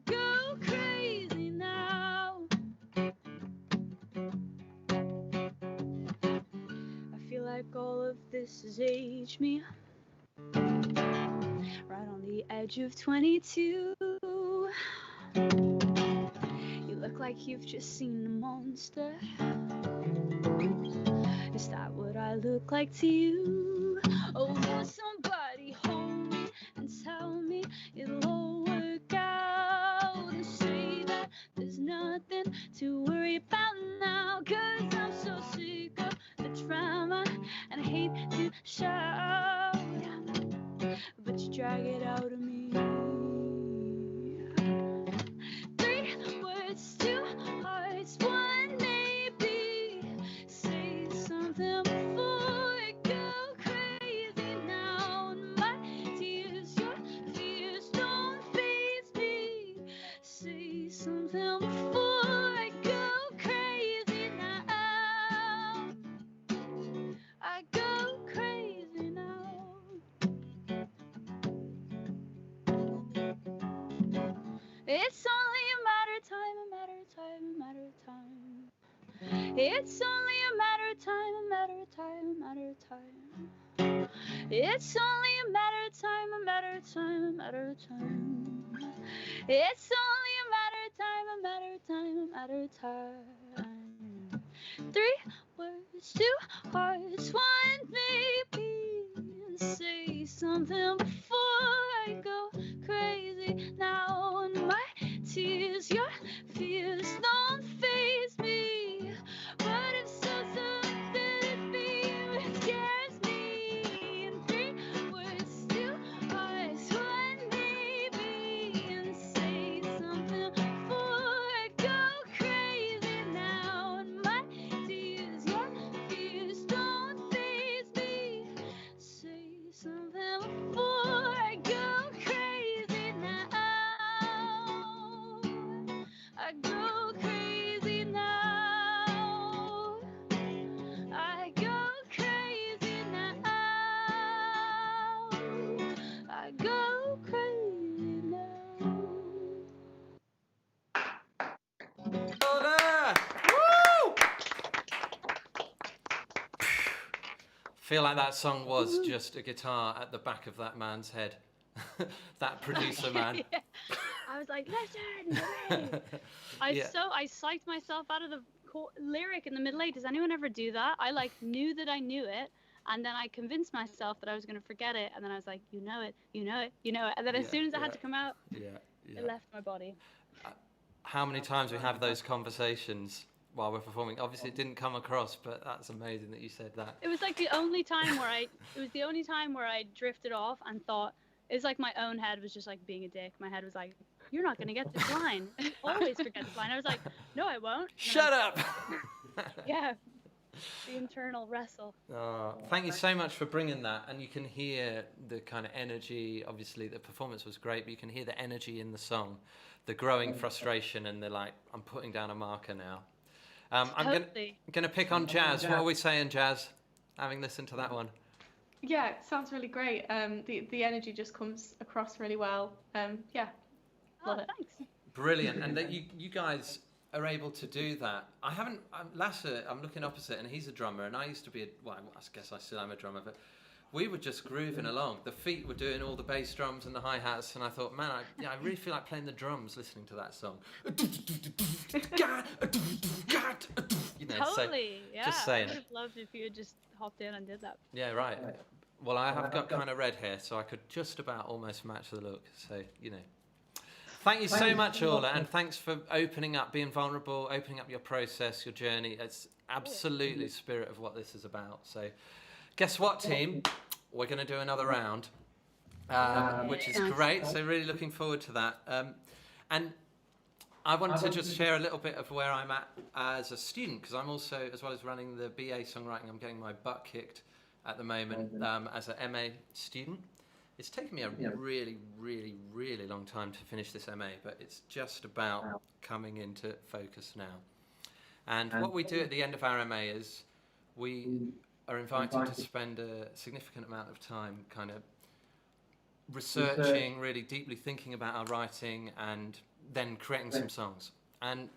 go crazy now. I feel like all of this has aged me. Right on the edge of 22. You look like you've just seen a monster. Is that what I look like to you? Oh, will somebody hold me and tell me it'll all work out, and say that there's nothing to worry about now? 'Cause I'm so sick of the drama and I hate to shout, but you drag it out of me. 3 words, 2 hearts, 1 maybe. Say something before I go crazy now. And my tears, your fears don't faze me. Say something before I go crazy now. I go crazy now. It's only a matter of time, a matter of time, a matter of time. It's only a matter of time, a matter of time, a matter of time. It's only a matter of time, a matter of time, a matter of time. It's only a matter of time, a matter of time, a matter of time. 3 words, 2 hearts, 1 maybe. Say something before I go crazy now. And my tears, your fears don't faze me. But if so something it scares me. And 3 words, 2 hearts, 1 maybe. And say something before I go crazy now. And my tears, your fears don't faze me. Say something before I go crazy now. I go crazy now. I go crazy now. I go crazy now. Orla! Woo! Feel like that song was just a guitar at the back of that man's head. That producer man. Yeah. I was like, listen, hooray. Yeah. I psyched myself out of the lyric in the middle eight. Does anyone ever do that? I like knew that I knew it, and then I convinced myself that I was going to forget it, and then I was like, you know it, you know it, you know it, and then as soon as it had to come out, it left my body. How many times we have those conversations while we're performing? Obviously, it didn't come across, but that's amazing that you said that. It was like the only time where I drifted off and thought, it's like my own head was just like being a dick. My head was like, you're not going to get this line. You always forget this line. I was like, no, I won't. Shut up! Yeah. The internal wrestle. Thank you so much for bringing that. And you can hear the kind of energy. Obviously, the performance was great, but you can hear the energy in the song, the growing frustration, and the like, I'm putting down a marker now. I'm going to pick on Jazz. What are we saying, Jazz? Having listened to that one. Yeah, it sounds really great. The energy just comes across really well. Yeah, love it. Thanks. Brilliant. And that you guys are able to do that. Lasse, I'm looking opposite, and he's a drummer, and I used to be I guess I still am a drummer, but we were just grooving along. The feet were doing all the bass drums and the hi-hats, and I thought, man, I really feel like playing the drums listening to that song. You know, Totally, yeah. Just saying. I would have loved if you had just hopped in and did that. Yeah, right. Well, I have got kind of red hair, so I could just about almost match the look. So, you know. Thank you so much, Orla, and thanks for opening up, being vulnerable, opening up your process, your journey. It's absolutely the spirit of what this is about. So, guess what, team? We're going to do another round, which is great. So, really looking forward to that. And I wanted to just share a little bit of where I'm at as a student, because I'm also, as well as running the BA Songwriting, I'm getting my butt kicked at the moment as an MA student. It's taken me a really, really, really long time to finish this MA, but it's just about coming into focus now. And what we do at the end of our MA is we are invited to spend a significant amount of time kind of researching, really deeply thinking about our writing and then creating some songs. And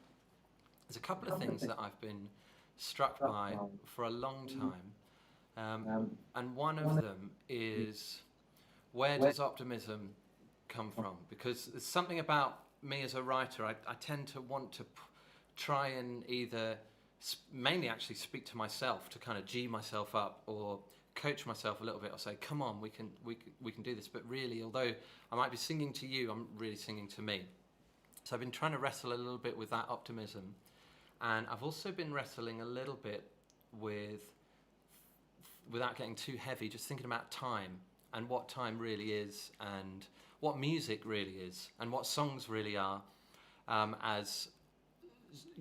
there's a couple of things that I've been struck by for a long time, and one of them is, where does optimism come from? Because there's something about me as a writer, I tend to want to try and either mainly actually speak to myself to kind of G myself up, or coach myself a little bit, or say, come on, we can do this. But really, although I might be singing to you, I'm really singing to me. So I've been trying to wrestle a little bit with that optimism, and I've also been wrestling a little bit with, without getting too heavy, just thinking about time and what time really is, and what music really is, and what songs really are, as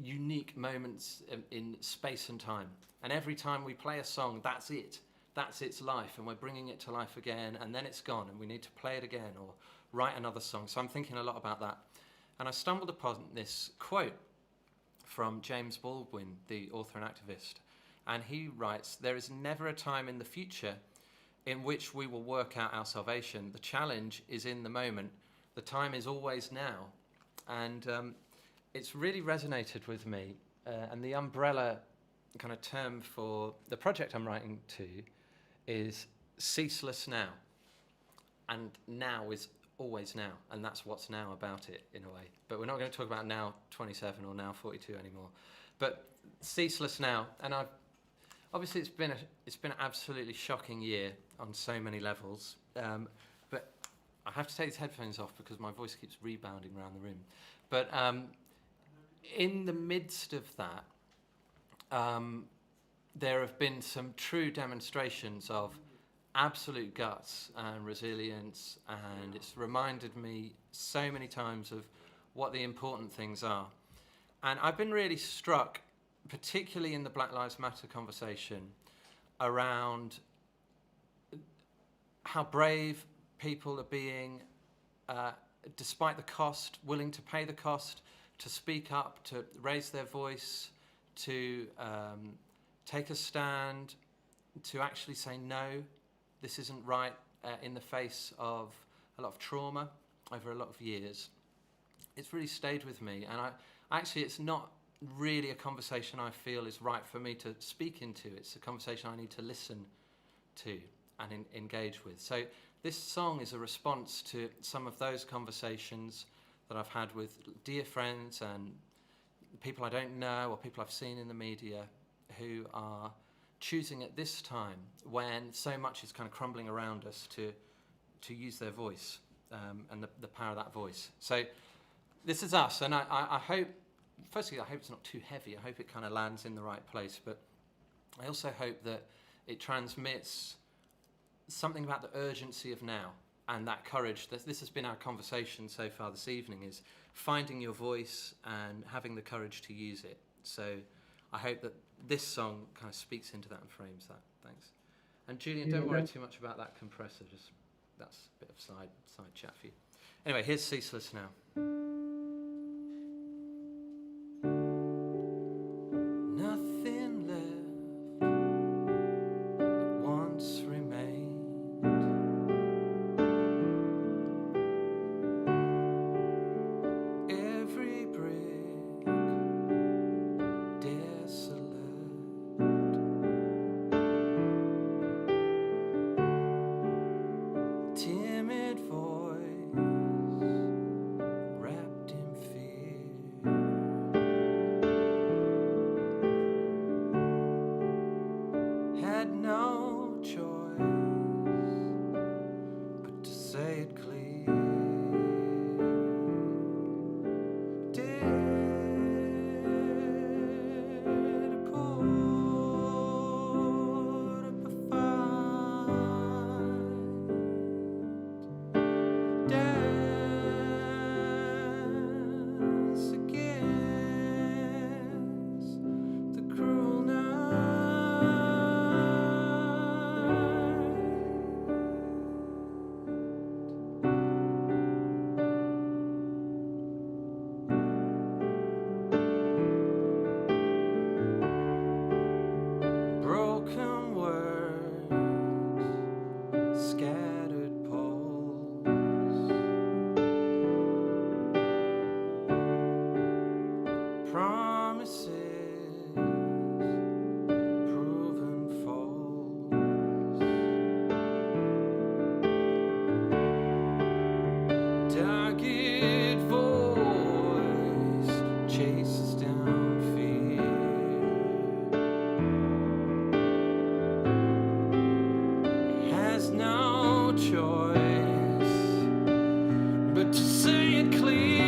unique moments in space and time. And every time we play a song, that's it. That's its life, and we're bringing it to life again, and then it's gone, and we need to play it again or write another song. So I'm thinking a lot about that. And I stumbled upon this quote from James Baldwin, the author and activist. And he writes, "There is never a time in the future in which we will work out our salvation. The challenge is in the moment. The time is always now." And it's really resonated with me. And the umbrella kind of term for the project I'm writing to is Ceaseless Now. And now is always now, and that's what's now about it, in a way. But we're not going to talk about now 27 or now 42 anymore. But Ceaseless Now, and obviously it's been an absolutely shocking year on so many levels. But I have to take these headphones off because my voice keeps rebounding around the room. But in the midst of that, there have been some true demonstrations of absolute guts and resilience, and it's reminded me so many times of what the important things are. And I've been really struck, particularly in the Black Lives Matter conversation, around how brave people are being, despite the cost, willing to pay the cost, to speak up, to raise their voice, to take a stand, to actually say no, this isn't right, in the face of a lot of trauma over a lot of years. It's really stayed with me, and actually it's not really a conversation I feel is right for me to speak into. It's a conversation I need to listen to and engage with. So this song is a response to some of those conversations that I've had with dear friends and people I don't know or people I've seen in the media who are choosing at this time, when so much is kind of crumbling around us, to use their voice, and the power of that voice. So this is us, and I hope, firstly, I hope it's not too heavy. I hope it kind of lands in the right place, but I also hope that it transmits something about the urgency of now and that courage. This has been our conversation so far this evening, is finding your voice and having the courage to use it. So I hope that this song kind of speaks into that and frames that. Thanks. And Julian, don't worry too much about that compressor. Just that's a bit of side chat for you. Anyway, here's Ceaseless Now. Nothing left that once remained. Every brick desolate. Timid voice wrapped in fear. Had no choice but to say it clear. Did put up a fight, dance against the cruel night. choice but to say it clear.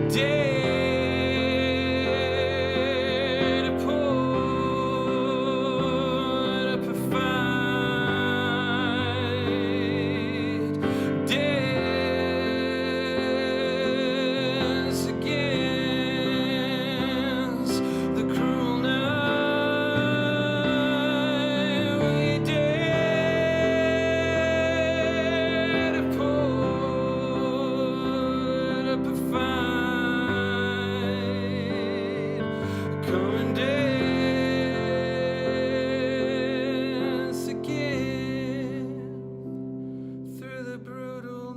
Dare to put up a fight. Dance against the cruel night. Will you dare to put up a fight? Come and dance again through the brutal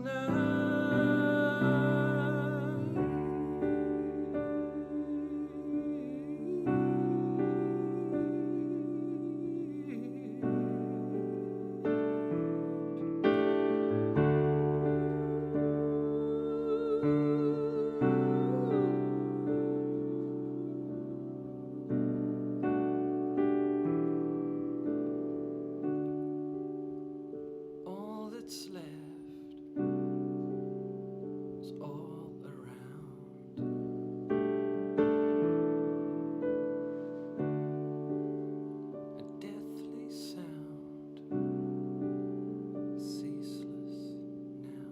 All that's left is all around. A deathly sound, ceaseless now.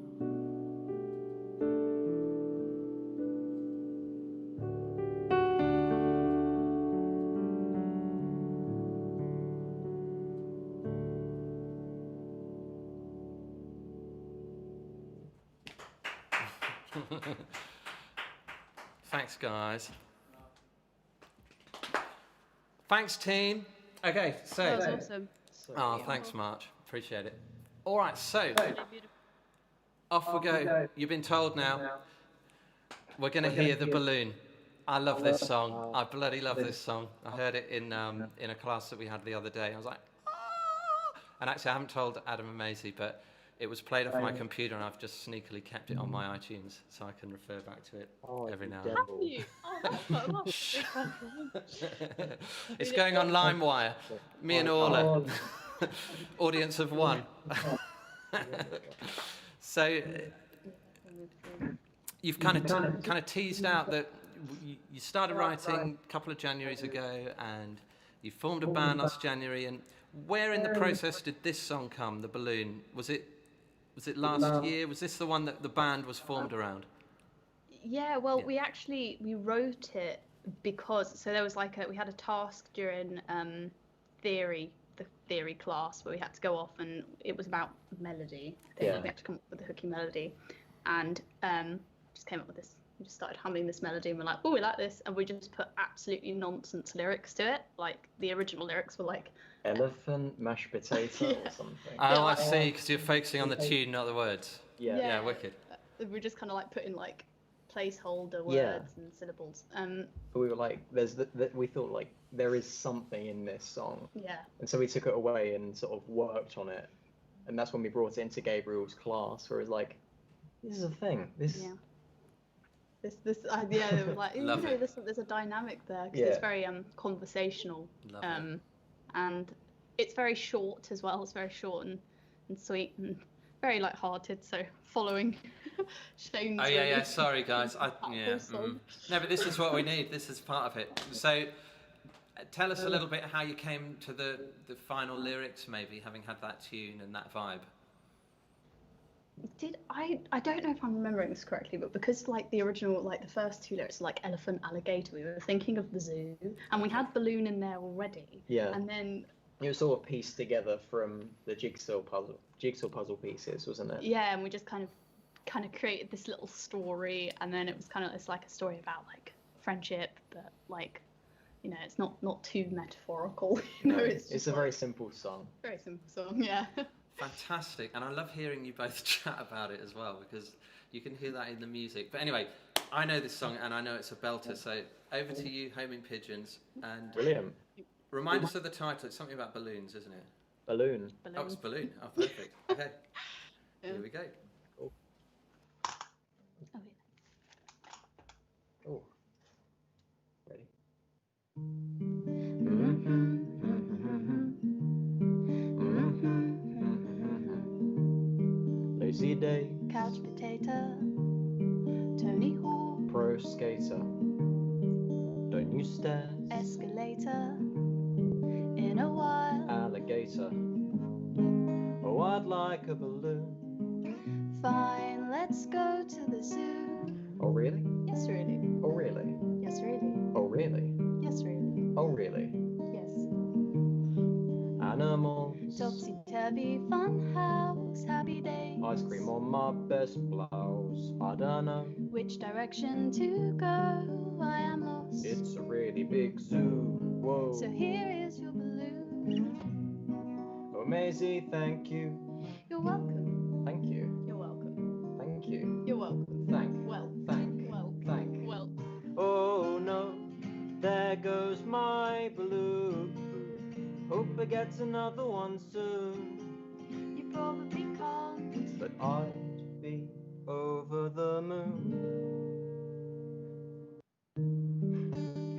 Thanks, guys. Thanks, team. Okay, so. That was awesome. So Oh, thanks, March. Appreciate it. All right, so Really beautiful. off we go. You've been told now. We're going to hear the balloon. I love this song. I bloody love this song. I heard it in a class that we had the other day. I was like, ah! And actually, I haven't told Adam and Maisie, but it was played off my computer, and I've just sneakily kept it on my iTunes, so I can refer back to it every now and then. Have you? Oh, that's a big compliment. It's going on LimeWire. Me and Orla. Audience of one. So you've kind of teased out that you started writing a couple of Januaries ago, and you formed a band last January. And where in the process did this song come, The Balloon? Was it last year? Was this the one that the band was formed around? Yeah, well, we wrote it because, so there was we had a task during the theory class where we had to go off, and it was about melody. I think we had to come up with a hooky melody, and just came up with this. We just started humming this melody, and we're like, oh, we like this, and we just put absolutely nonsense lyrics to it. Like the original lyrics were like elephant, mashed potato or something. Oh, I see, because you're focusing on the tune, not the words. Yeah, wicked. We just kind of put in placeholder words and syllables. But we were like, we thought there is something in this song. Yeah. And so we took it away and sort of worked on it. And that's when we brought it into Gabriel's class, where it was like, this is a thing. This idea that was Love it. there's a dynamic there, because it's very conversational. Love it. And it's very short as well. It's very short and sweet and very light-hearted. So following Shane's. Oh yeah. Sorry, guys. No, but this is what we need. This is part of it. So, tell us a little bit how you came to the final lyrics, maybe having had that tune and that vibe. I don't know if I'm remembering this correctly, but because the original, the first two lyrics are elephant, alligator, we were thinking of the zoo, and we had balloon in there already. Yeah. And then it was sort of pieced together from the jigsaw puzzle pieces, wasn't it? Yeah, and we just kind of created this little story, and then it was it's like a story about friendship, but it's not too metaphorical. It's a very simple song. Very simple song, yeah. Fantastic, and I love hearing you both chat about it as well, because you can hear that in the music. But anyway, I know this song, and I know it's a belter, so over to you, Homing Pigeons, and Brilliant. Remind us of the title. It's something about balloons, isn't it? Balloon. Oh, it's balloon. Oh, perfect. Okay, here we go. Cool. Oh, yeah. Oh. Ready? Lazy day, Couch potato, Tony Hawk, pro skater. Don't use stairs, escalator, in a while. alligator. Oh, I'd like a balloon. Fine, let's go to the zoo. Oh, really? Yes, really. Oh, really? Yes, really. Oh, really? Yes, really. Oh, really? Yes. Animals. Topsy-turvy fun house, happy days. Ice cream on my best blouse. I don't know. Which direction to go? I am lost. It's a really big zoo. Whoa. So here is your balloon. Oh, Maisie, thank you. You're welcome. Thank you. You're welcome. Thank you. You're welcome. Thank. Well. Thank. Well. Thank. Well. Oh no, there goes my balloon. Hope it gets another one soon. You probably can't. But I'd be over the moon.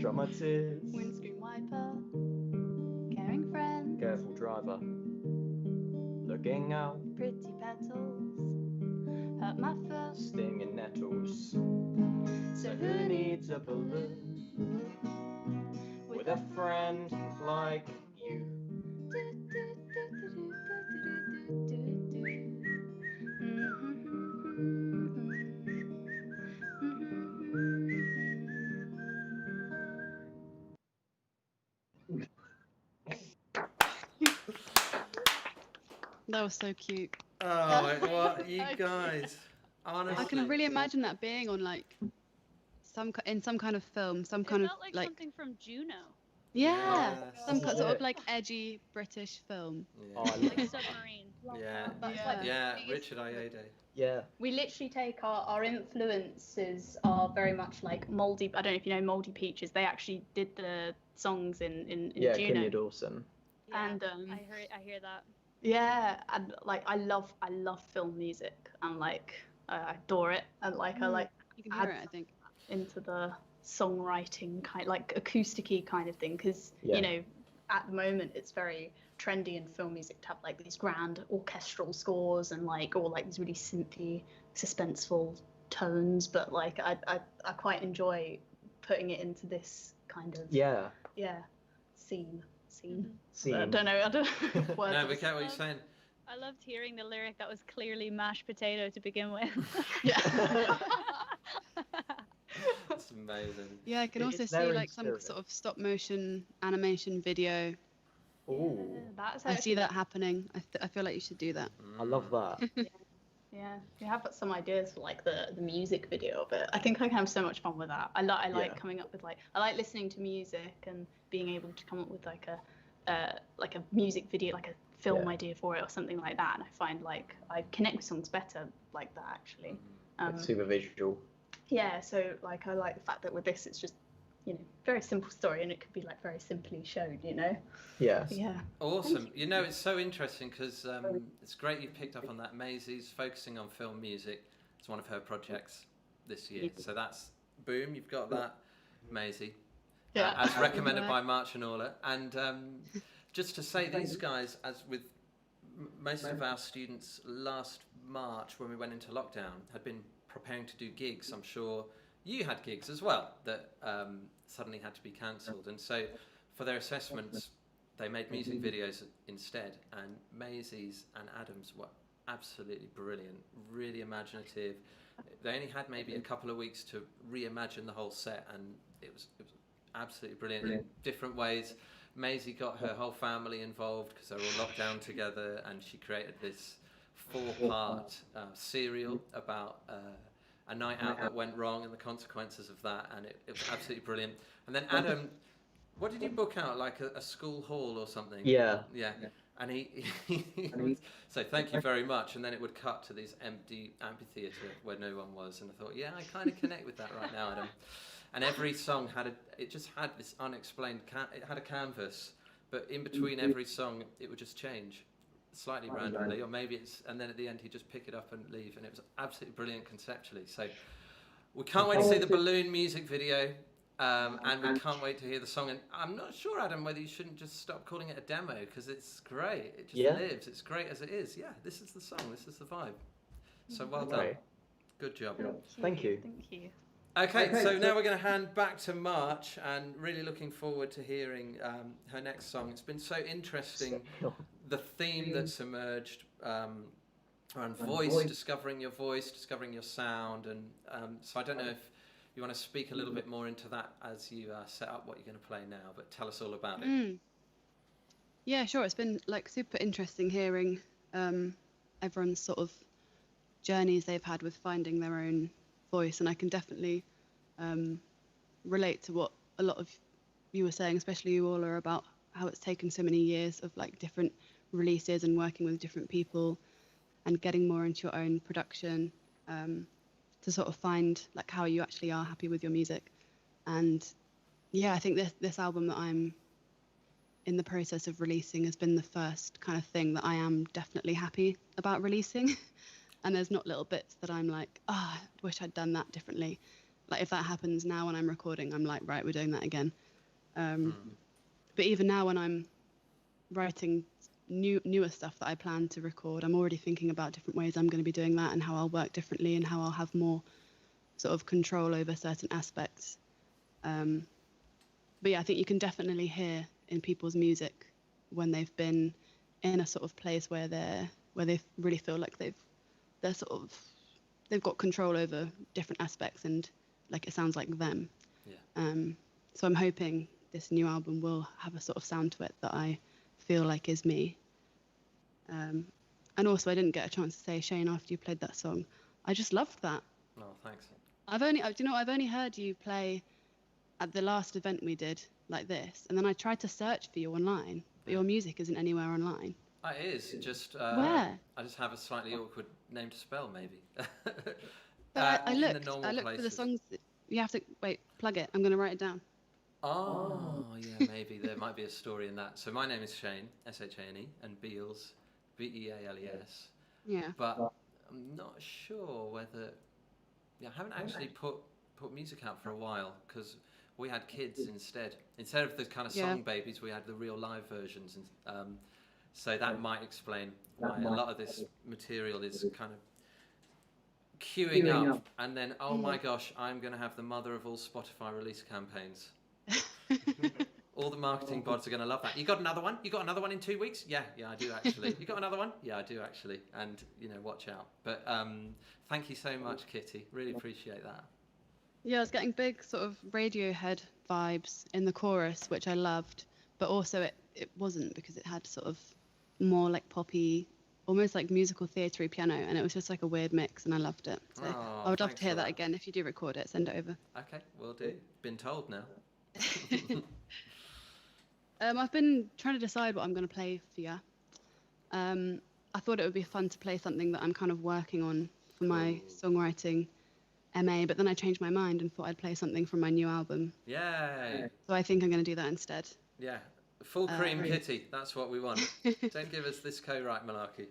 Dry my tears. Windscreen wiper. Caring friend. Careful driver. Looking out. Pretty petals. Hurt my foot. Stinging nettles. So who needs a balloon with a friend like you? That was so cute. Oh, what you guys? Honestly, I can really imagine that being on like in some kind of film, some kind It of felt like something from Juno. yeah, Yes. some This is sort of it. like edgy British film. Oh, Yeah, I Like love- Submarine. yeah, That's Yeah. like yeah. biggest- Richard Ayoade. yeah. We literally take our influences are very much like Moldy. I don't know if you know Moldy Peaches. They actually did the songs in Yeah, Juno. Kenya Dawson. And I hear that. yeah, and like I love film music and like I adore it and like I like You can hear add it, I think. into the songwriting kind like acousticy kind of thing because Yeah. you know at the moment it's very trendy in film music to have like these grand orchestral scores and like all like these really synthy suspenseful tones but like I quite enjoy putting it into this kind of Yeah. scene Scene. I don't know words No, are- we get what you're saying. I loved hearing the lyric that was clearly mashed potato to begin with. yeah It's amazing. Yeah, I can also It's see there in like some spirit. sort of stop motion animation video. Ooh, that's I see actually- that happening. I feel like you should do that. I love that. Yeah, we have got some ideas for like the music video of it. I think I can have so much fun with that. I like Yeah. coming up with like I like listening to music and being able to come up with like a music video, like a film Yeah. idea for it or something like that. And I find like I connect with songs better like that actually. It's super visual. Yeah, so like I like the fact that with this it's just very simple story and it could be like very simply shown. Yeah. Yeah. Awesome. You know, it's so interesting because it's great you picked up on that. Maisie's focusing on film music. It's one of her projects this year. So that's boom. You've got that, Maisie. Yeah. As recommended by March and Orla. And just to say, these guys, as with most of our students last March when we went into lockdown, had been preparing to do gigs. I'm sure you had gigs as well that suddenly had to be cancelled. And so for their assessments, they made music videos instead. And Maisie's and Adam's were absolutely brilliant, really imaginative. They only had maybe a couple of weeks to reimagine the whole set, and it was absolutely brilliant in different ways. Maisie got her whole family involved because they were all locked down together, and she created this 4-part serial about a night out that went wrong and the consequences of that, and it was absolutely brilliant. And then Adam, what did you book out, like a school hall or something? Yeah. Yeah. And he would say, thank you very much, and then it would cut to this empty amphitheatre where no one was, and I thought, yeah, I kind of connect with that right now, Adam. And every song had this unexplained, it had a canvas, but in between every song, it would just change slightly randomly, or maybe and then at the end, he'd just pick it up and leave, and it was absolutely brilliant conceptually. So we can't wait to see the balloon music video. And we can't wait to hear the song. And I'm not sure, Adam, whether you shouldn't just stop calling it a demo because it's great. It just lives. It's great as it is. Yeah, this is the song. This is the vibe. So well done. Great. Good job. Thank you. Thank you. Okay, so now we're going to hand back to March, and really looking forward to hearing her next song. It's been so interesting, the theme that's emerged around voice, discovering your voice, discovering your sound, and so I don't know if you want to speak a little bit more into that as you set up what you're going to play now, but tell us all about it. Yeah, sure. It's been like super interesting hearing everyone's sort of journeys they've had with finding their own voice, and I can definitely relate to what a lot of you were saying, especially you all, are about how it's taken so many years of like different releases and working with different people and getting more into your own production to sort of find like how you actually are happy with your music. And yeah, I think this album that I'm in the process of releasing has been the first kind of thing that I am definitely happy about releasing. And there's not little bits that I'm like, I wish I'd done that differently. Like if that happens now when I'm recording, I'm like, right, we're doing that again. But even now when I'm writing newer stuff that I plan to record, I'm already thinking about different ways I'm going to be doing that and how I'll work differently and how I'll have more sort of control over certain aspects. But yeah, I think you can definitely hear in people's music when they've been in a sort of place where they really feel like they've got control over different aspects and like it sounds like them. Yeah. So I'm hoping this new album will have a sort of sound to it that I feel like is me. And also I didn't get a chance to say, Shane, after you played that song, I just loved that. Oh, thanks. I've only heard you play at the last event we did like this, and then I tried to search for you online, but your music isn't anywhere online. It is, just where? I just have a slightly awkward name to spell, maybe. But I looked for the songs. You have to wait. Plug it. I'm going to write it down. Oh, yeah, maybe there might be a story in that. So my name is Shane, S-H-A-N-E, and Beals, B-E-A-L-E-S. Yeah. But I'm not sure whether. Yeah, I haven't actually put music out for a while because we had kids instead. Instead of the kind of song babies, we had the real live versions, and so that might explain why a lot of this material is kind of queuing up, and then, oh my gosh, I'm going to have the mother of all Spotify release campaigns. All the marketing bods are going to love that. You got another one? You got another one in 2 weeks? Yeah, I do actually. You got another one? Yeah, I do actually. And, watch out. But thank you so much, Kitty. Really appreciate that. Yeah, I was getting big sort of Radiohead vibes in the chorus, which I loved, but also it wasn't, because it had sort of more like poppy, almost like musical theatre piano, and it was just like a weird mix, and I loved it. So I would love to hear that again. If you do record it, send it over. Okay, will do. Been told now. I've been trying to decide what I'm going to play for you. I thought it would be fun to play something that I'm kind of working on for my songwriting MA, but then I changed my mind and thought I'd play something from my new album. Yay! So I think I'm going to do that instead. Yeah, full cream Kitty, that's what we want. Don't give us this co-write malarkey.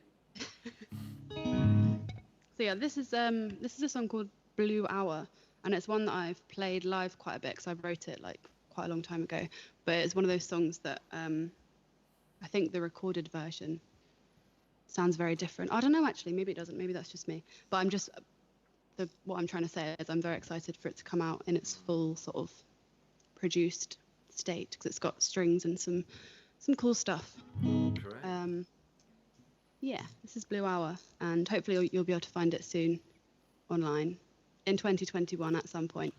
So yeah, this is a song called Blue Hour, and it's one that I've played live quite a bit because I wrote it like quite a long time ago. But it's one of those songs that I think the recorded version sounds very different. I don't know, actually, maybe it doesn't. Maybe that's just me. But what I'm trying to say is I'm very excited for it to come out in its full sort of produced state, because it's got strings and some cool stuff. Correct. Yeah, this is Blue Hour, and hopefully you'll be able to find it soon online in 2021 at some point.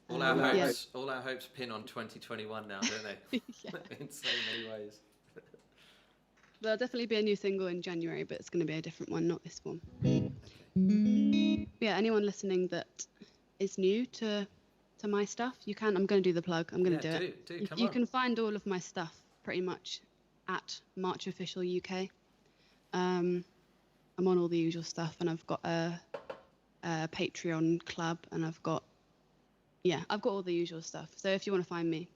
All our hopes pin on 2021 now, don't they? In so many ways. There'll definitely be a new single in January, but it's going to be a different one, not this one. Okay. Yeah, anyone listening that is new to my stuff, I'm going to do the plug. I'm going to do it. You can find all of my stuff pretty much at March Official UK. I'm on all the usual stuff, and I've got a Patreon club, and I've got all the usual stuff. So if you want to find me,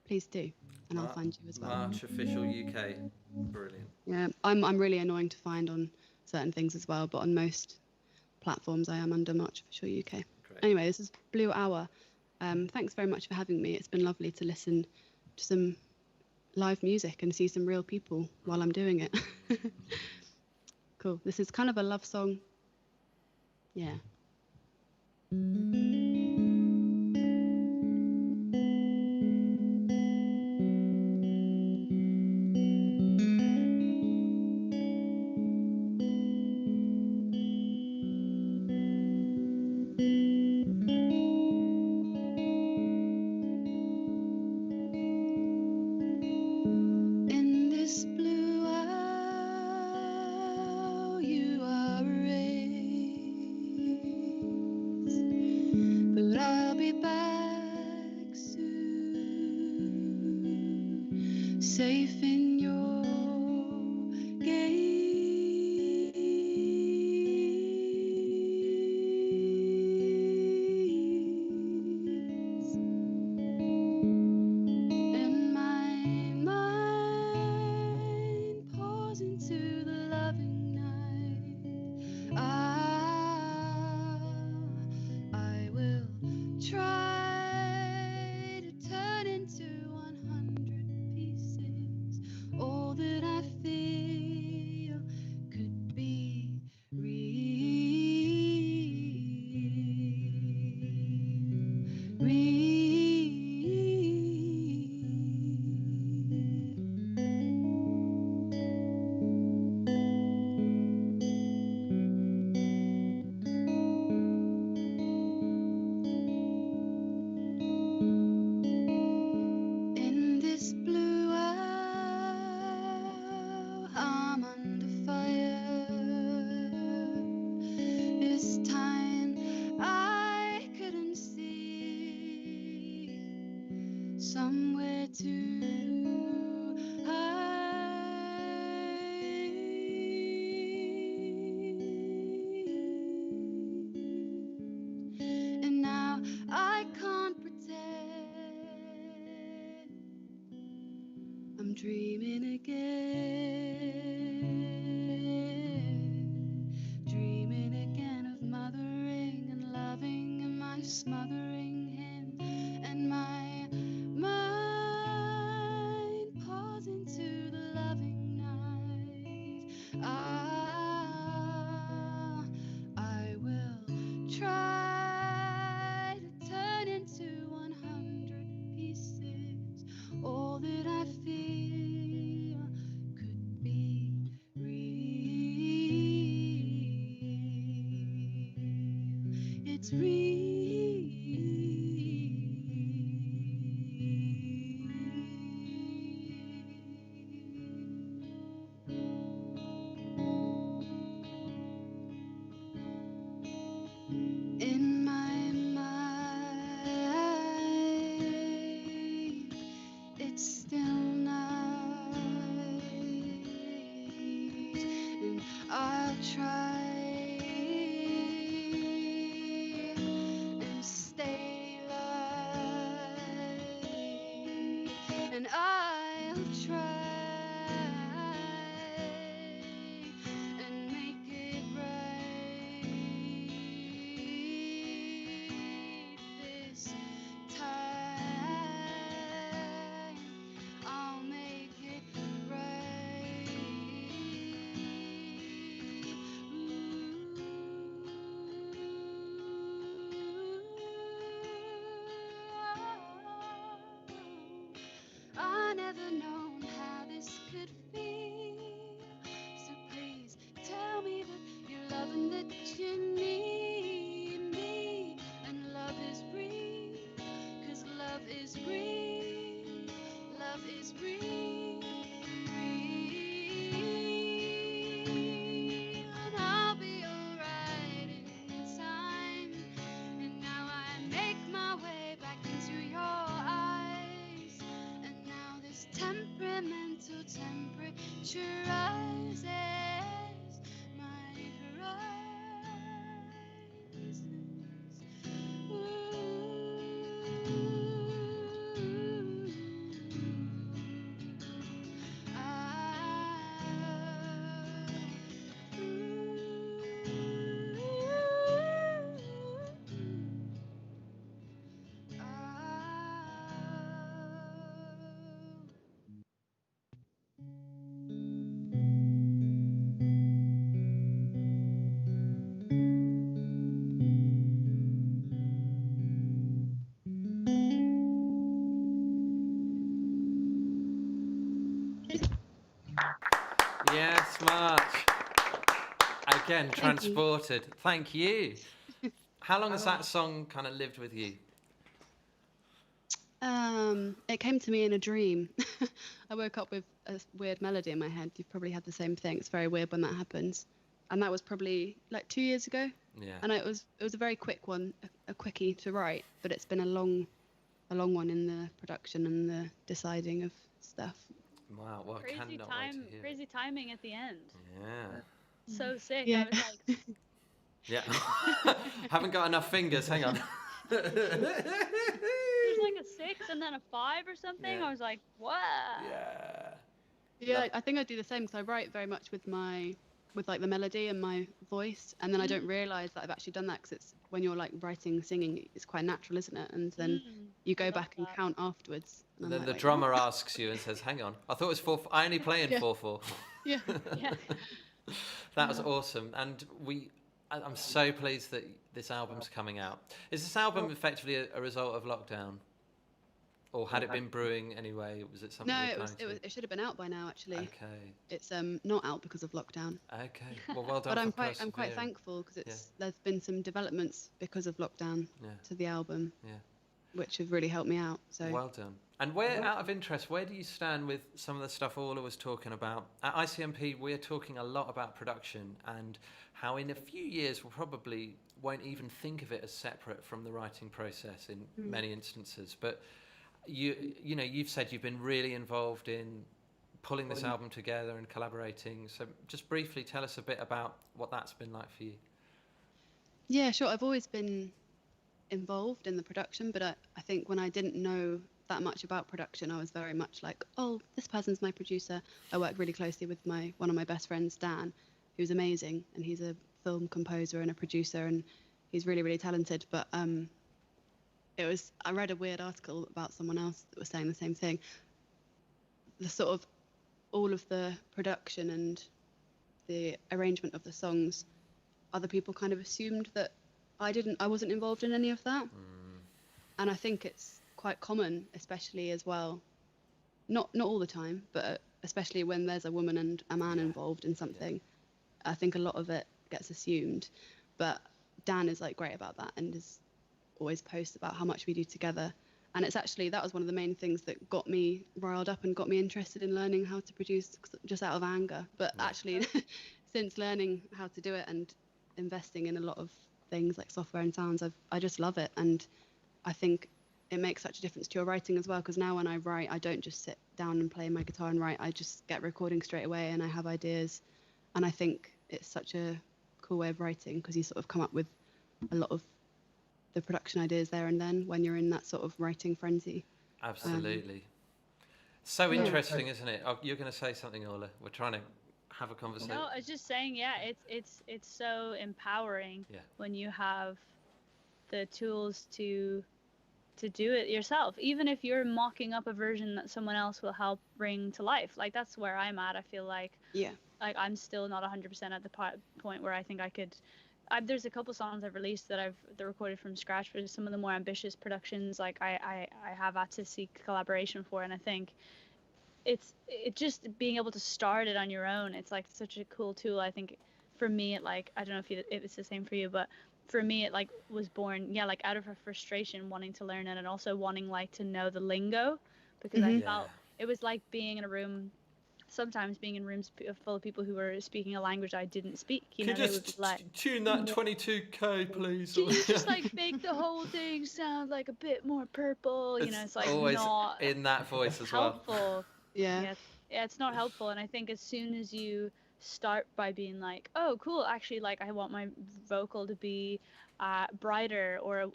please do, and I'll find you as well. March Official UK, brilliant. Yeah, I'm really annoying to find on certain things as well, but on most platforms I am under March Official UK. Great. Anyway, this is Blue Hour. Thanks very much for having me. It's been lovely to listen to some live music and see some real people while I'm doing it. Cool. This is kind of a love song. Yeah. In this blue hour, you are a race, but I'll be back soon, safe in your gaze. And my mind pours into the loving night. I will try to turn into 100 pieces. All that I feel could be real. In this blue hour, I'm under fire. This time I couldn't see somewhere to hide. And now I can't pretend I'm dreaming again of mothering and loving and my smothering him, and my mind pours into the loving night. I will try to turn into 100 pieces. All that I feel could be real. It's real. In my mind, it's still night, and I'll try and stay light, and I'll try and make it right this time. I'll make it right. I never known how this could feel. So please tell me that you're loving, that you need me, and love is real, 'cause love is real, love is real, real. And I'll be alright in time. And now I make my way back into your eyes. And now this temperamental temperature rises. My horizon much. Again, transported. Thank you. How long has that song kind of lived with you? It came to me in a dream. I woke up with a weird melody in my head. You've probably had the same thing. It's very weird when that happens. And that was probably like 2 years ago. Yeah. And it was a very quick one, a quickie to write, but it's been a long one in the production and the deciding of stuff. Wow. Well, I cannot wait to hear. Crazy timing at the end. Yeah. So sick. Yeah. I was like, Yeah. Haven't got enough fingers. Hang on. there's like a 6 and then a 5 or something. Yeah. I was like, what? Yeah. Yeah, I think I do the same because I write very much with like the melody and my voice, and then I don't realise that I've actually done that because it's when you're like writing, singing, it's quite natural, isn't it? And then you go back and count afterwards. And then the drummer asks you and says, "Hang on, I thought it was 4. I only play in 4/4." Yeah. Yeah. That was awesome, and I'm so pleased that this album's coming out. Is this album effectively a result of lockdown? Or had it been brewing anyway? Was it something? No, you were it should have been out by now actually. Okay. It's not out because of lockdown. Okay. Well done. But I'm quite persevering. thankful because there's been some developments because of lockdown to the album. Yeah. Which have really helped me out. So Well done. And out of interest, where do you stand with some of the stuff Orla was talking about? At ICMP, we're talking a lot about production and how in a few years we probably won't even think of it as separate from the writing process in many instances. But you've said you've been really involved in pulling this album together and collaborating. So just briefly tell us a bit about what that's been like for you. yeah, sure. I've always been involved in the production, but I think when I didn't know that much about production, I was very much like, oh, this person's my producer. I work really closely with one of my best friends, Dan, who's amazing, and he's a film composer and a producer, and he's really, really talented. But I read a weird article about someone else that was saying the same thing. The sort of all of the production and the arrangement of the songs, other people kind of assumed that I wasn't involved in any of that. And I think it's quite common, especially as well, not all the time, but especially when there's a woman and a man involved in something. I think a lot of it gets assumed, but Dan is like great about that and is always posts about how much we do together. And it's actually, that was one of the main things that got me riled up and got me interested in learning how to produce just out of anger. But actually, since learning how to do it and investing in a lot of things like software and sounds, I just love it. And I think it makes such a difference to your writing as well, because now when I write, I don't just sit down and play my guitar and write. I just get recording straight away and I have ideas. And I think it's such a cool way of writing because you sort of come up with a lot of the production ideas there and then when you're in that sort of writing frenzy. Absolutely. So interesting, isn't it? Oh, you're going to say something, Orla. We're trying to have a conversation. No, I was just saying, it's so empowering when you have the tools to do it yourself, even if you're mocking up a version that someone else will help bring to life. Like that's where I'm at. I feel like I'm still not 100% at the point where I think I could. There's a couple songs I've released that I've recorded from scratch, but some of the more ambitious productions, like I have had to seek collaboration for, and I think it just being able to start it on your own. It's like such a cool tool. I think for me, it like I don't know if it's the same for you, but for me it like was born like out of a frustration wanting to learn it and also wanting like to know the lingo, because I felt it was like being in a room. Sometimes being in rooms full of people who were speaking a language I didn't speak. Can you just tune that 22k, please? Can you just like make the whole thing sound like a bit more purple? It's like always not in that voice as helpful. well. Yeah, it's not helpful. And I think as soon as you start by being like, oh, cool, actually, like I want my vocal to be brighter or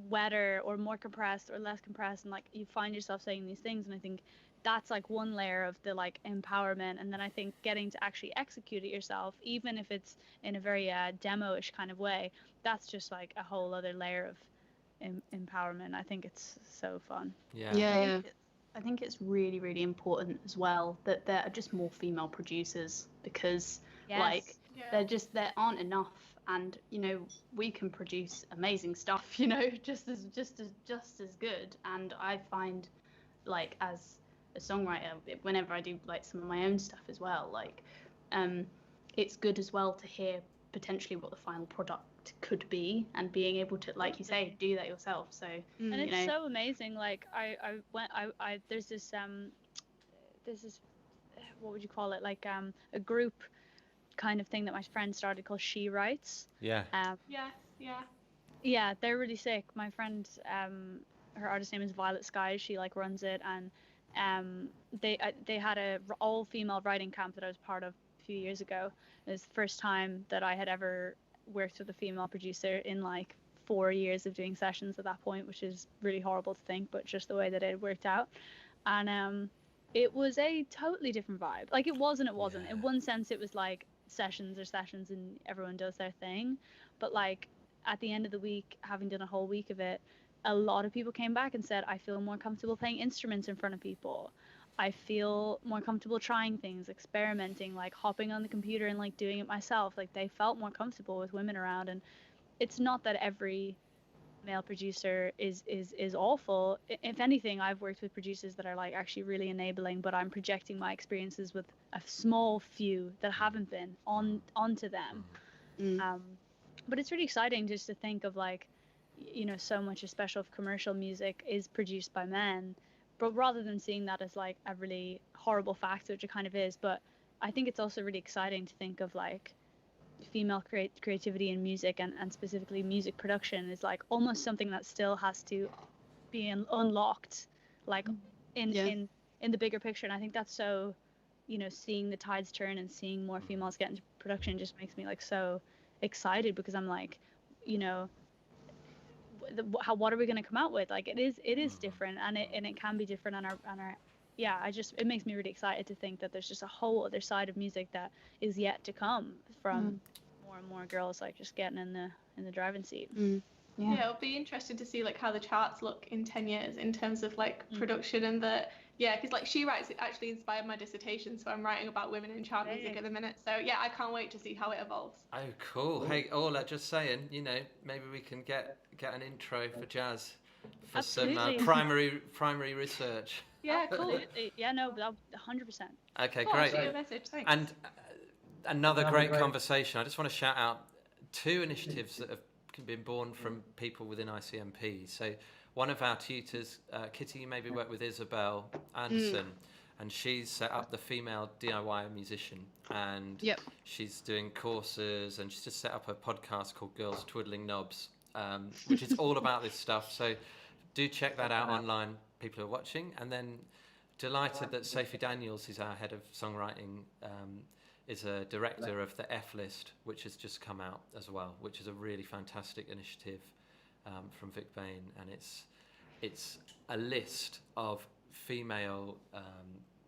wetter or more compressed or less compressed, and like you find yourself saying these things, and I think that's like one layer of the like empowerment. And then I think getting to actually execute it yourself, even if it's in a very demo-ish kind of way, that's just like a whole other layer of empowerment. I think it's so fun. I think it's really, really important as well that there are just more female producers, because there aren't enough, and we can produce amazing stuff, just as good. And I find like as a songwriter, whenever I do like some of my own stuff as well, like it's good as well to hear potentially what the final product could be, and being able to, like you say, do that yourself. So And you it's know, so amazing. Like there's this what would you call it? Like a group kind of thing that my friend started called She Writes. Yeah. Yes, yeah. Yeah, they're really sick. My friend, her artist name is Violet Skies. She like runs it, and they had a all female writing camp that I was part of a few years ago. It was the first time that I had ever worked with a female producer in like 4 years of doing sessions at that point, which is really horrible to think, but just the way that it worked out. And it was a totally different vibe. Like it was and it wasn't. Yeah. In one sense, it was like sessions are sessions and everyone does their thing, but like at the end of the week, having done a whole week of it, a lot of people came back and said, I feel more comfortable playing instruments in front of people. I feel more comfortable trying things, experimenting, like hopping on the computer and like doing it myself. Like they felt more comfortable with women around. And it's not that every male producer is awful. If anything, I've worked with producers that are like actually really enabling, but I'm projecting my experiences with a small few that haven't been onto them. But it's really exciting just to think of like, you know, so much especially of commercial music is produced by men, but rather than seeing that as like a really horrible fact, which it kind of is, but I think it's also really exciting to think of like female creativity in music, and specifically music production is like almost something that still has to be unlocked, like in the bigger picture. And I think that's so, you know, seeing the tides turn and seeing more females get into production just makes me like so excited, because I'm like, you know, what are we going to come out with? Like it is different, and it can be different, and our yeah, it makes me really excited to think that there's just a whole other side of music that is yet to come from more and more girls like just getting in the driving seat. Yeah, it'll be interesting to see like how the charts look in 10 years in terms of like production, and because like She Writes, it actually inspired my dissertation, so I'm writing about women in chart music at the minute. So yeah, I can't wait to see how it evolves. Oh, cool. Hey, Orla, just saying, you know, maybe we can get an intro for Jazz for Absolutely. some primary research. Yeah, cool. Yeah, no, 100%. Okay, Oh, great. shoot your message, thanks. And another great conversation. I just want to shout out 2 initiatives that have been born from people within ICMP. So one of our tutors, Kitty, you maybe worked with Isabel Anderson, and she's set up the Female DIY Musician, and she's doing courses, and she's just set up a podcast called Girls Twiddling Knobs, which is all about this stuff. So do check that out online, people who are watching. And then delighted that Sophie Daniels, who's our head of songwriting, is a director of the F List, which has just come out as well, which is a really fantastic initiative from Vic Bain, and it's a list of female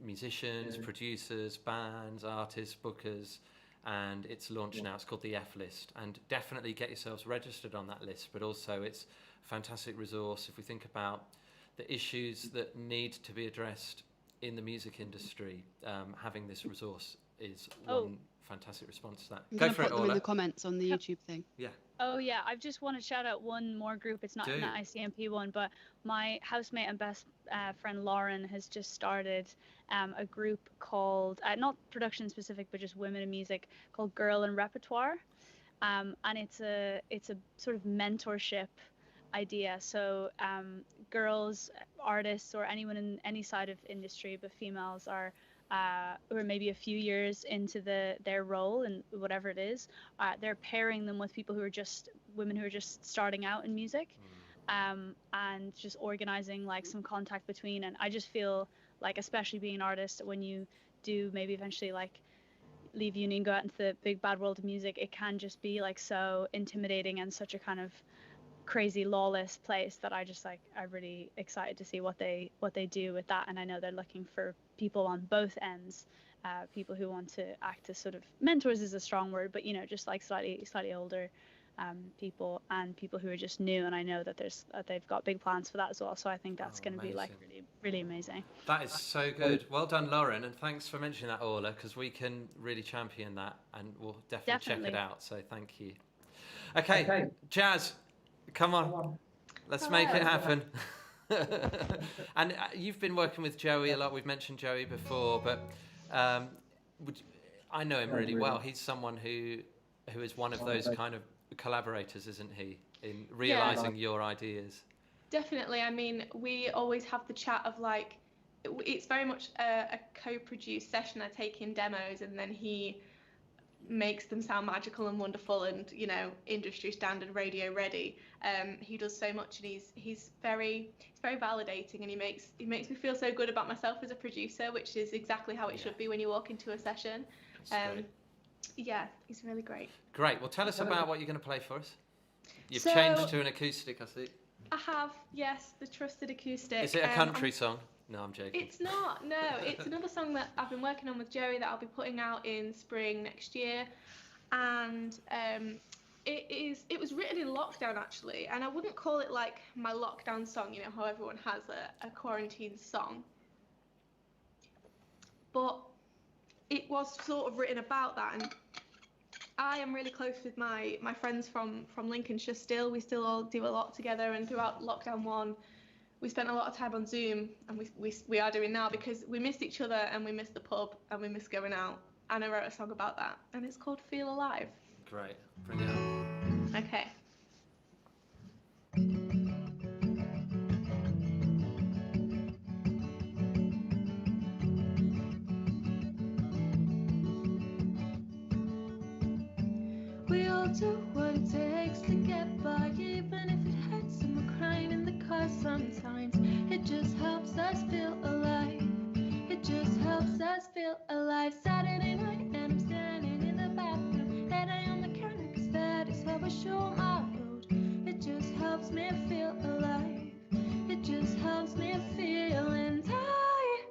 musicians, producers, bands, artists, bookers, and it's launched now. It's called the F List, and definitely get yourselves registered on that list, but also it's a fantastic resource if we think about the issues that need to be addressed in the music industry. Having this resource is one fantastic response to that. I'm Go gonna for it, put them Orla. in the comments on the YouTube thing. Yeah. Oh yeah, I just want to shout out one more group. It's not an ICMP one, but my housemate and best friend Lauren has just started a group called, not production specific, but just women in music, called Girl in Repertoire, and it's a sort of mentorship idea. So girls, artists, or anyone in any side of industry, but females are or maybe a few years into their role and whatever it is, they're pairing them with people who are just women who are just starting out in music, and just organizing like some contact between. And I just feel like, especially being an artist, when you do maybe eventually like leave uni and go out into the big bad world of music, it can just be like so intimidating and such a kind of crazy lawless place that I'm really excited to see what they do with that. And I know they're looking for people on both ends, people who want to act as sort of mentors is a strong word, but you know, just like slightly older people, and people who are just new. And I know that they've got big plans for that as well, so I think that's going to be like really, really amazing. That is so good. Well done, Lauren, and thanks for mentioning that, Orla, because we can really champion that, and we'll definitely check it out, so thank you. Okay. Jazz, come on, let's make it happen. And you've been working with Joey a lot. We've mentioned Joey before, but I know him really well. He's someone who is one of those kind of collaborators, isn't he, in realising your ideas? Definitely. I mean, we always have the chat of like, it's very much a co-produced session. I take in demos and then he makes them sound magical and wonderful and, you know, industry standard, radio ready. He does so much, and he's very validating, and he makes me feel so good about myself as a producer, which is exactly how it should be when you walk into a session. Yeah, he's really great. Great. Well, tell us about what you're going to play for us. You've changed to an acoustic, I see. I have, yes, the trusted acoustic. Is it a country song? No, I'm joking. It's not, no. It's another song that I've been working on with Joey that I'll be putting out in spring next year. And it was written in lockdown, actually. And I wouldn't call it like my lockdown song, you know, how everyone has a quarantine song. But it was sort of written about that. And I am really close with my friends from Lincolnshire still. We still all do a lot together, and throughout lockdown 1, we spent a lot of time on Zoom, and we are doing now, because we missed each other and we missed the pub and we missed going out. And I wrote a song about that, and it's called Feel Alive. Great. Bring it on. Okay. We all do what it takes to get by, even if it hurts and we're crying in the car sometimes. It just helps us feel alive. It just helps us feel alive. Saturday night and I'm standing in the bathroom, head eye on the counter, 'cause that is how I show my road. It just helps me feel alive. It just helps me feel, and I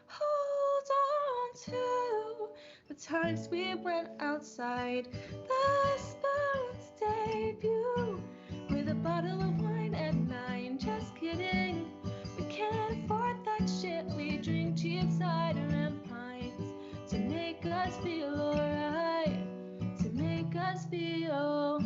hold on to the times we went outside. The Spoon's debut with a bottle of wine at 9. Just kidding, we can't afford that shit. We drink cheap cider and pints to make us feel alright, to make us feel.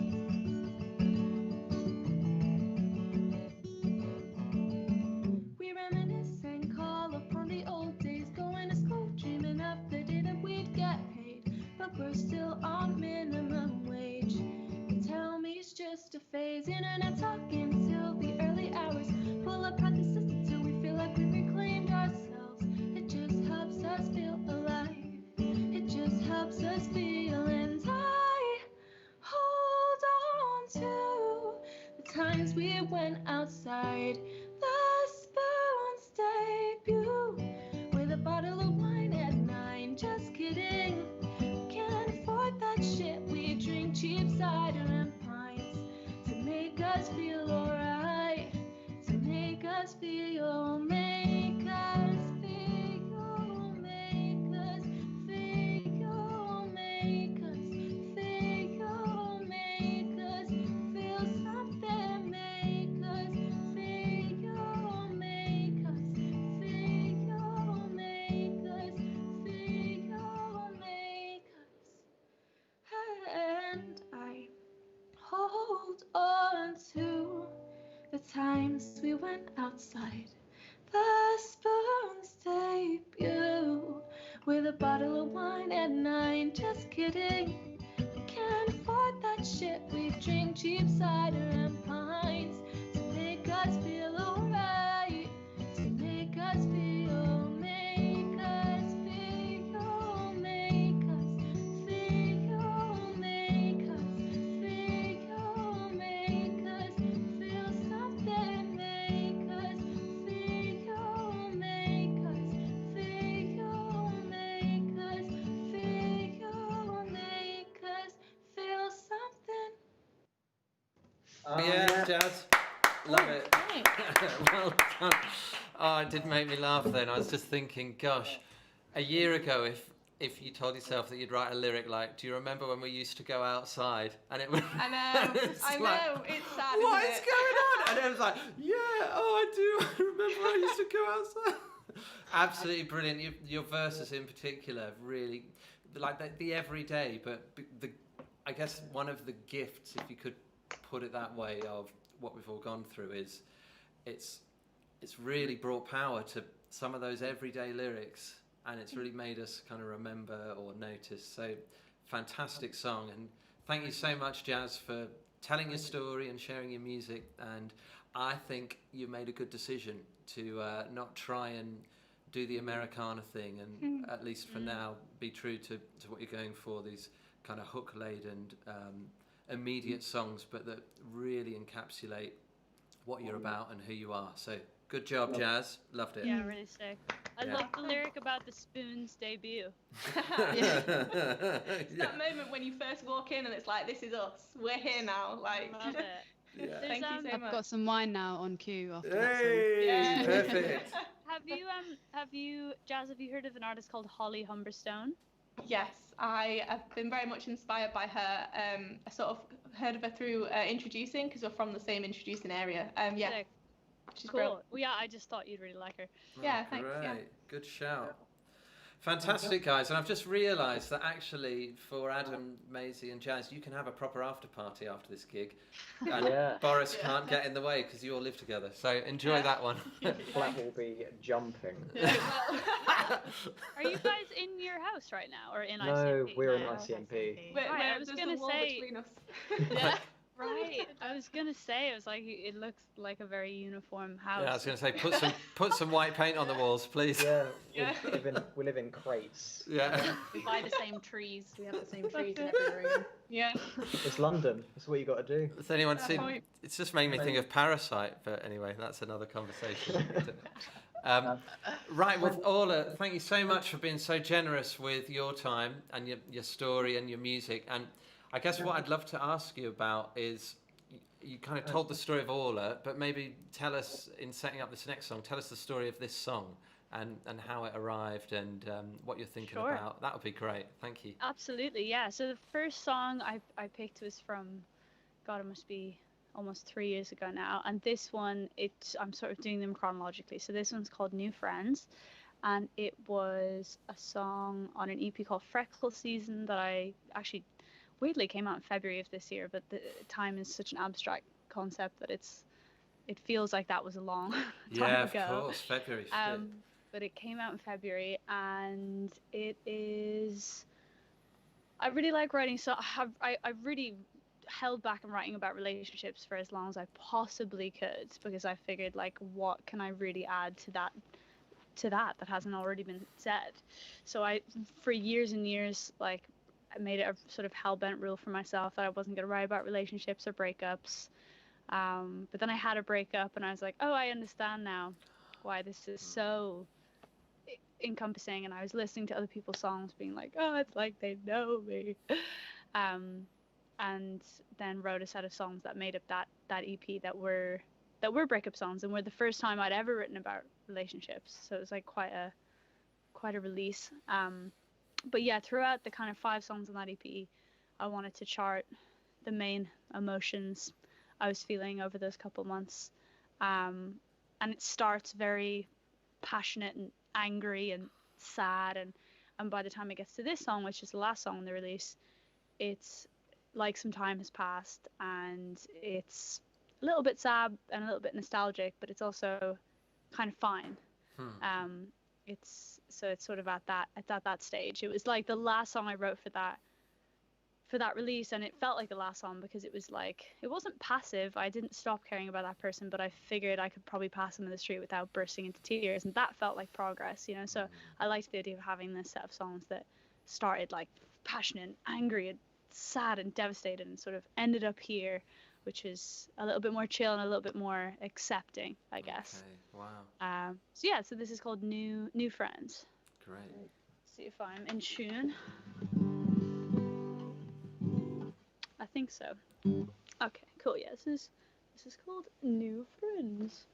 We reminisce and call upon the old days, going to school, dreaming up the day that we'd get paid, but we're still on minimum wage. You tell me it's just a phase, internet talking till the early hours, pull apart the system till we feel like we've reclaimed ourselves. It just helps us feel alive. It just helps us feel, and I hold on to the times we went outside. The Spoon's debut with a bottle of wine at 9. Just kidding, can't afford that shit. We drink cheap cider and pints to make us feel alright, to make us feel, make us feel, make us feel, make us feel, make us feel something, make us feel, make us feel, make us feel, make us. And I hold on to the times we went outside. The Spoon's debut with a bottle of wine at 9. Just kidding, we can't afford that shit. We drink cheap cider and pints to make us feel alright, to make us feel, make us feel, make us feel, make us feel, make us feel something, make us feel, make us feel, make us feel, make us feel something. Yeah, Jazz. Love it. Thanks. Well done. Oh, it did make me laugh then. I was just thinking, gosh, a year ago, if you told yourself that you'd write a lyric like, do you remember when we used to go outside? And it was, I know, it's I like, know, it's sad, what isn't is it? going on? And it was like, yeah, oh, I do. I remember I used to go outside. Absolutely brilliant. Your verses in particular, really, like the everyday, but I guess one of the gifts, if you could put it that way, of what we've all gone through is it's really brought power to some of those everyday lyrics and it's really made us kind of remember or notice. So fantastic song, and thank you so much, Jazz, for telling your story and sharing your music. And I think you made a good decision to not try and do the Americana thing, and at least for now be true to what you're going for, these kind of hook-laden immediate songs, but that really encapsulate what you're about and who you are. So good job, Jazz. Loved it. Yeah, really sick. I love the lyric about the Spoons debut. It's that moment when you first walk in and it's like, this is us. We're here now. Like, I love it. Yeah. Thank you so I've much. got some wine now on cue after that song. Hey, Yeah. perfect. Have you, Jazz, have you heard of an artist called Holly Humberstone? Yes, I have been very much inspired by her. I sort of heard of her through introducing, because we're from the same introducing area. Yeah, Sick. she's Cool. brilliant. Well, yeah, I just thought you'd really like her. Yeah, thanks, Great. yeah. Good shout. Fantastic, guys. And I've just realised that actually for Adam, Maisie and Jazz, you can have a proper after party after this gig. And Yeah. Boris can't get in the way because you all live together. So enjoy that one. Flat will be jumping. Are you guys in your house right now, or in No, ICMP? we're in No, ICMP. But Right, I was there's gonna a wall say- between us. Yeah, right. I was gonna say, it was like, it looks like a very uniform house. Yeah, I was going to say, put some white paint on the walls, please. Yeah, Yeah. we live in crates. Yeah. We buy the same trees. We have the same trees in every room. Yeah. It's London. That's what you got to do. Has anyone Fair seen? point. It's just made me think of Parasite, but anyway, that's another conversation. Right, well, Orla, thank you so much for being so generous with your time and your story and your music. And I guess what I'd love to ask you about is, you kind of told the story of Orla, but maybe tell us, in setting up this next song, tell us the story of this song and how it arrived and what you're thinking Sure. about. That would be great. Thank you. Absolutely, yeah. So the first song I picked was from, God, it must be almost 3 years ago now. And this one, I'm sort of doing them chronologically. So this one's called New Friends. And it was a song on an EP called Freckle Season that I actually weirdly came out in February of this year. But the time is such an abstract concept that it feels like that was a long time Yeah, ago. of course, February. Flip. But it came out in February, and it is. I really like writing. So I really held back on writing about relationships for as long as I possibly could, because I figured, like, what can I really add to that hasn't already been said. So I, for years and years, like, I made it a sort of hell-bent rule for myself that I wasn't going to write about relationships or breakups. But then I had a breakup, and I was like, oh, I understand now why this is so encompassing. And I was listening to other people's songs being like, oh, it's like they know me. And then wrote a set of songs that made up that EP that were breakup songs, and were the first time I'd ever written about relationships. So it was like quite a release. But yeah, throughout the kind of 5 songs on that EP, I wanted to chart the main emotions I was feeling over those couple months. And it starts very passionate and angry and sad, and by the time it gets to this song, which is the last song on the release, it's like some time has passed, and it's a little bit sad and a little bit nostalgic, but it's also kind of fine. It's sort of at that stage. It was like the last song I wrote for that release, and it felt like the last song because it was like, it wasn't passive. I didn't stop caring about that person, but I figured I could probably pass them in the street without bursting into tears, and that felt like progress, you know. So I liked the idea of having this set of songs that started like passionate and angry and sad and devastated, and sort of ended up here, which is a little bit more chill and a little bit more accepting, I guess. Okay. Wow. So this is called New Friends. Great. See if I'm in tune. I think so. Okay, cool. Yeah, this is called New Friends.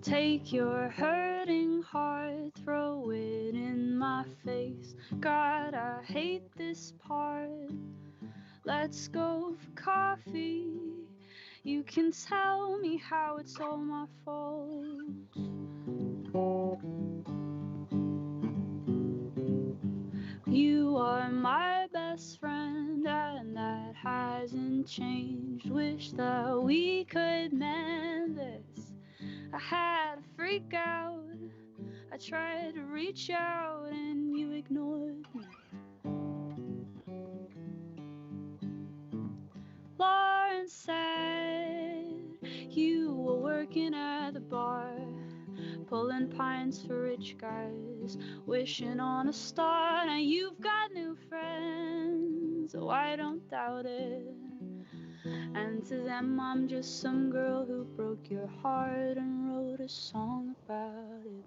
Take your hurting heart, throw it in my face. God, I hate this part. Let's go for coffee. You can tell me how it's all my fault. hasn't changed. Wish that we could mend this. I had a freak out. I tried to reach out and you ignored me. Lauren said you were working at the bar, pulling pints for rich guys, wishing on a star. Now you've got new friends, oh I don't doubt it. And to them I'm just some girl who broke your heart and wrote a song about it.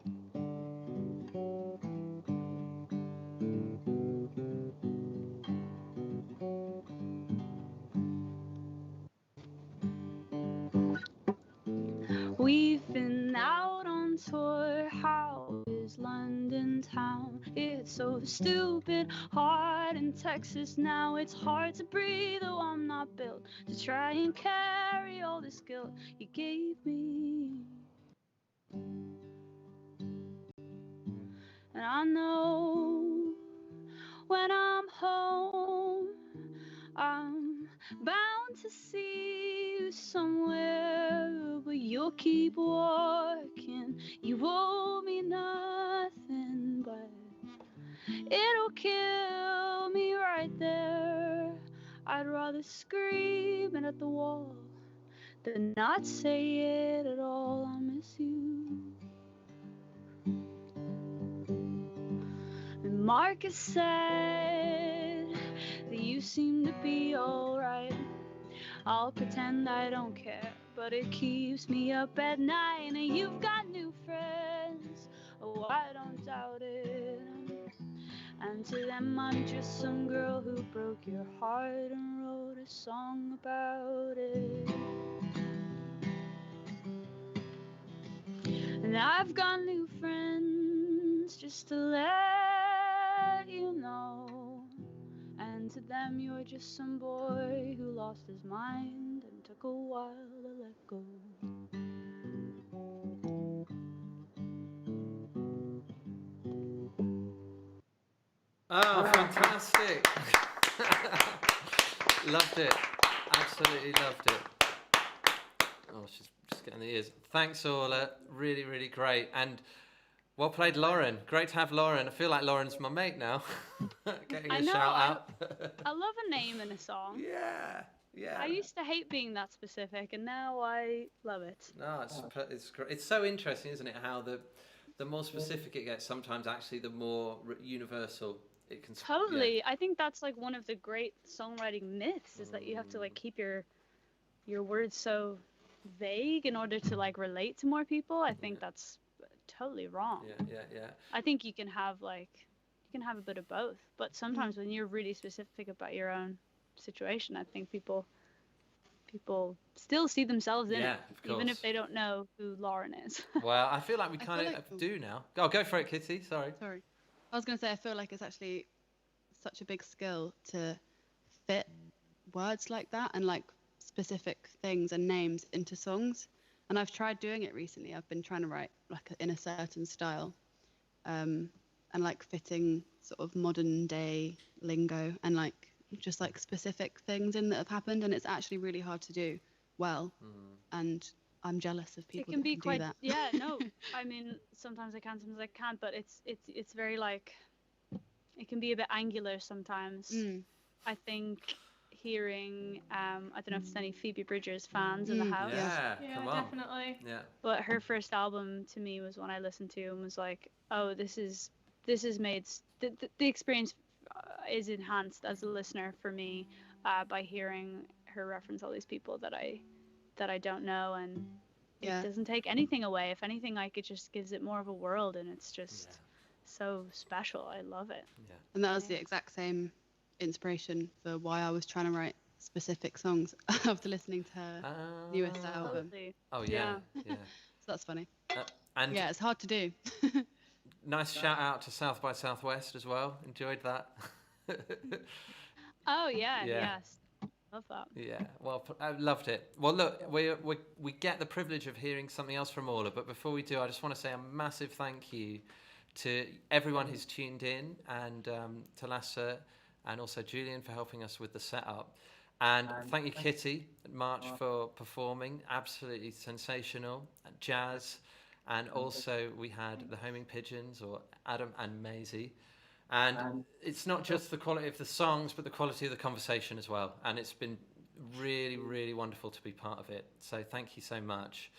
We've been out on tour, how is London town? It's so stupid hard in Texas now. It's hard to breathe, though I'm not built to try and carry all this guilt you gave me. And I know when I'm home, I'm bound to see you somewhere, but you'll keep walking. You owe me nothing, but it'll kill me right there. I'd rather scream it at the wall than not say it at all. I miss you. And Marcus said that you seem to be alright. I'll pretend I don't care, but it keeps me up at night. And you've got new friends, oh I don't doubt it. And to them I'm just some girl who broke your heart and wrote a song about it. And I've got new friends, just to let you know. And to them you're just some boy who lost his mind and took a while to let go. Oh, fantastic. Loved it. Absolutely loved it. Oh, she's just getting the ears. Thanks, Orla. Really, really great. And well played, Lauren. Great to have Lauren. I feel like Lauren's my mate now. Getting a shout out. I love a name in a song. Yeah, yeah. I used to hate being that specific, and now I love it. No, it's great. It's so interesting, isn't it? How the more specific it gets, sometimes actually the more universal it can. Totally. Yeah. I think that's like one of the great songwriting myths is that you have to like keep your words so vague in order to like relate to more people. I think that's totally wrong. Yeah. I think you can have a bit of both, but sometimes when you're really specific about your own situation, I think people still see themselves in it, even if they don't know who Lauren is. Well, I feel like we kind of do now. Oh, go for it, Kitty. Sorry. I was going to say, I feel like it's actually such a big skill to fit words like that and like specific things and names into songs. And I've tried doing it recently. I've been trying to write like in a certain style, and like fitting sort of modern day lingo and like just like specific things in that have happened. And it's actually really hard to do well. And I'm jealous of people It can be do quite, that. yeah, no, I mean, sometimes I can, sometimes I can't, but it's very like, it can be a bit angular sometimes. I think hearing, I don't know if there's any Phoebe Bridgers fans in the house. Yeah, Come on. definitely. Yeah. But her first album to me was one I listened to and was like, oh, this is made, the experience is enhanced as a listener for me by hearing her reference all these people that I don't know, and it doesn't take anything away. If anything, like it just gives it more of a world, and it's just so special. I love it. Yeah. And that was the exact same inspiration for why I was trying to write specific songs after listening to her newest album. Oh yeah. So that's funny. And yeah, it's hard to do. Nice shout out to South by Southwest as well. Enjoyed that. Oh yeah, yes. Love that. Yeah, well, I loved it. Well, look, we get the privilege of hearing something else from Orla, but before we do, I just want to say a massive thank you to everyone who's tuned in, and to Lasse and also Julian for helping us with the setup. And thank you, Kitty at March, for performing. Absolutely sensational. Jazz. And also we had the Homing Pigeons, or Adam and Maisie. And it's not just the quality of the songs, but the quality of the conversation as well. And it's been really, really wonderful to be part of it. So thank you so much.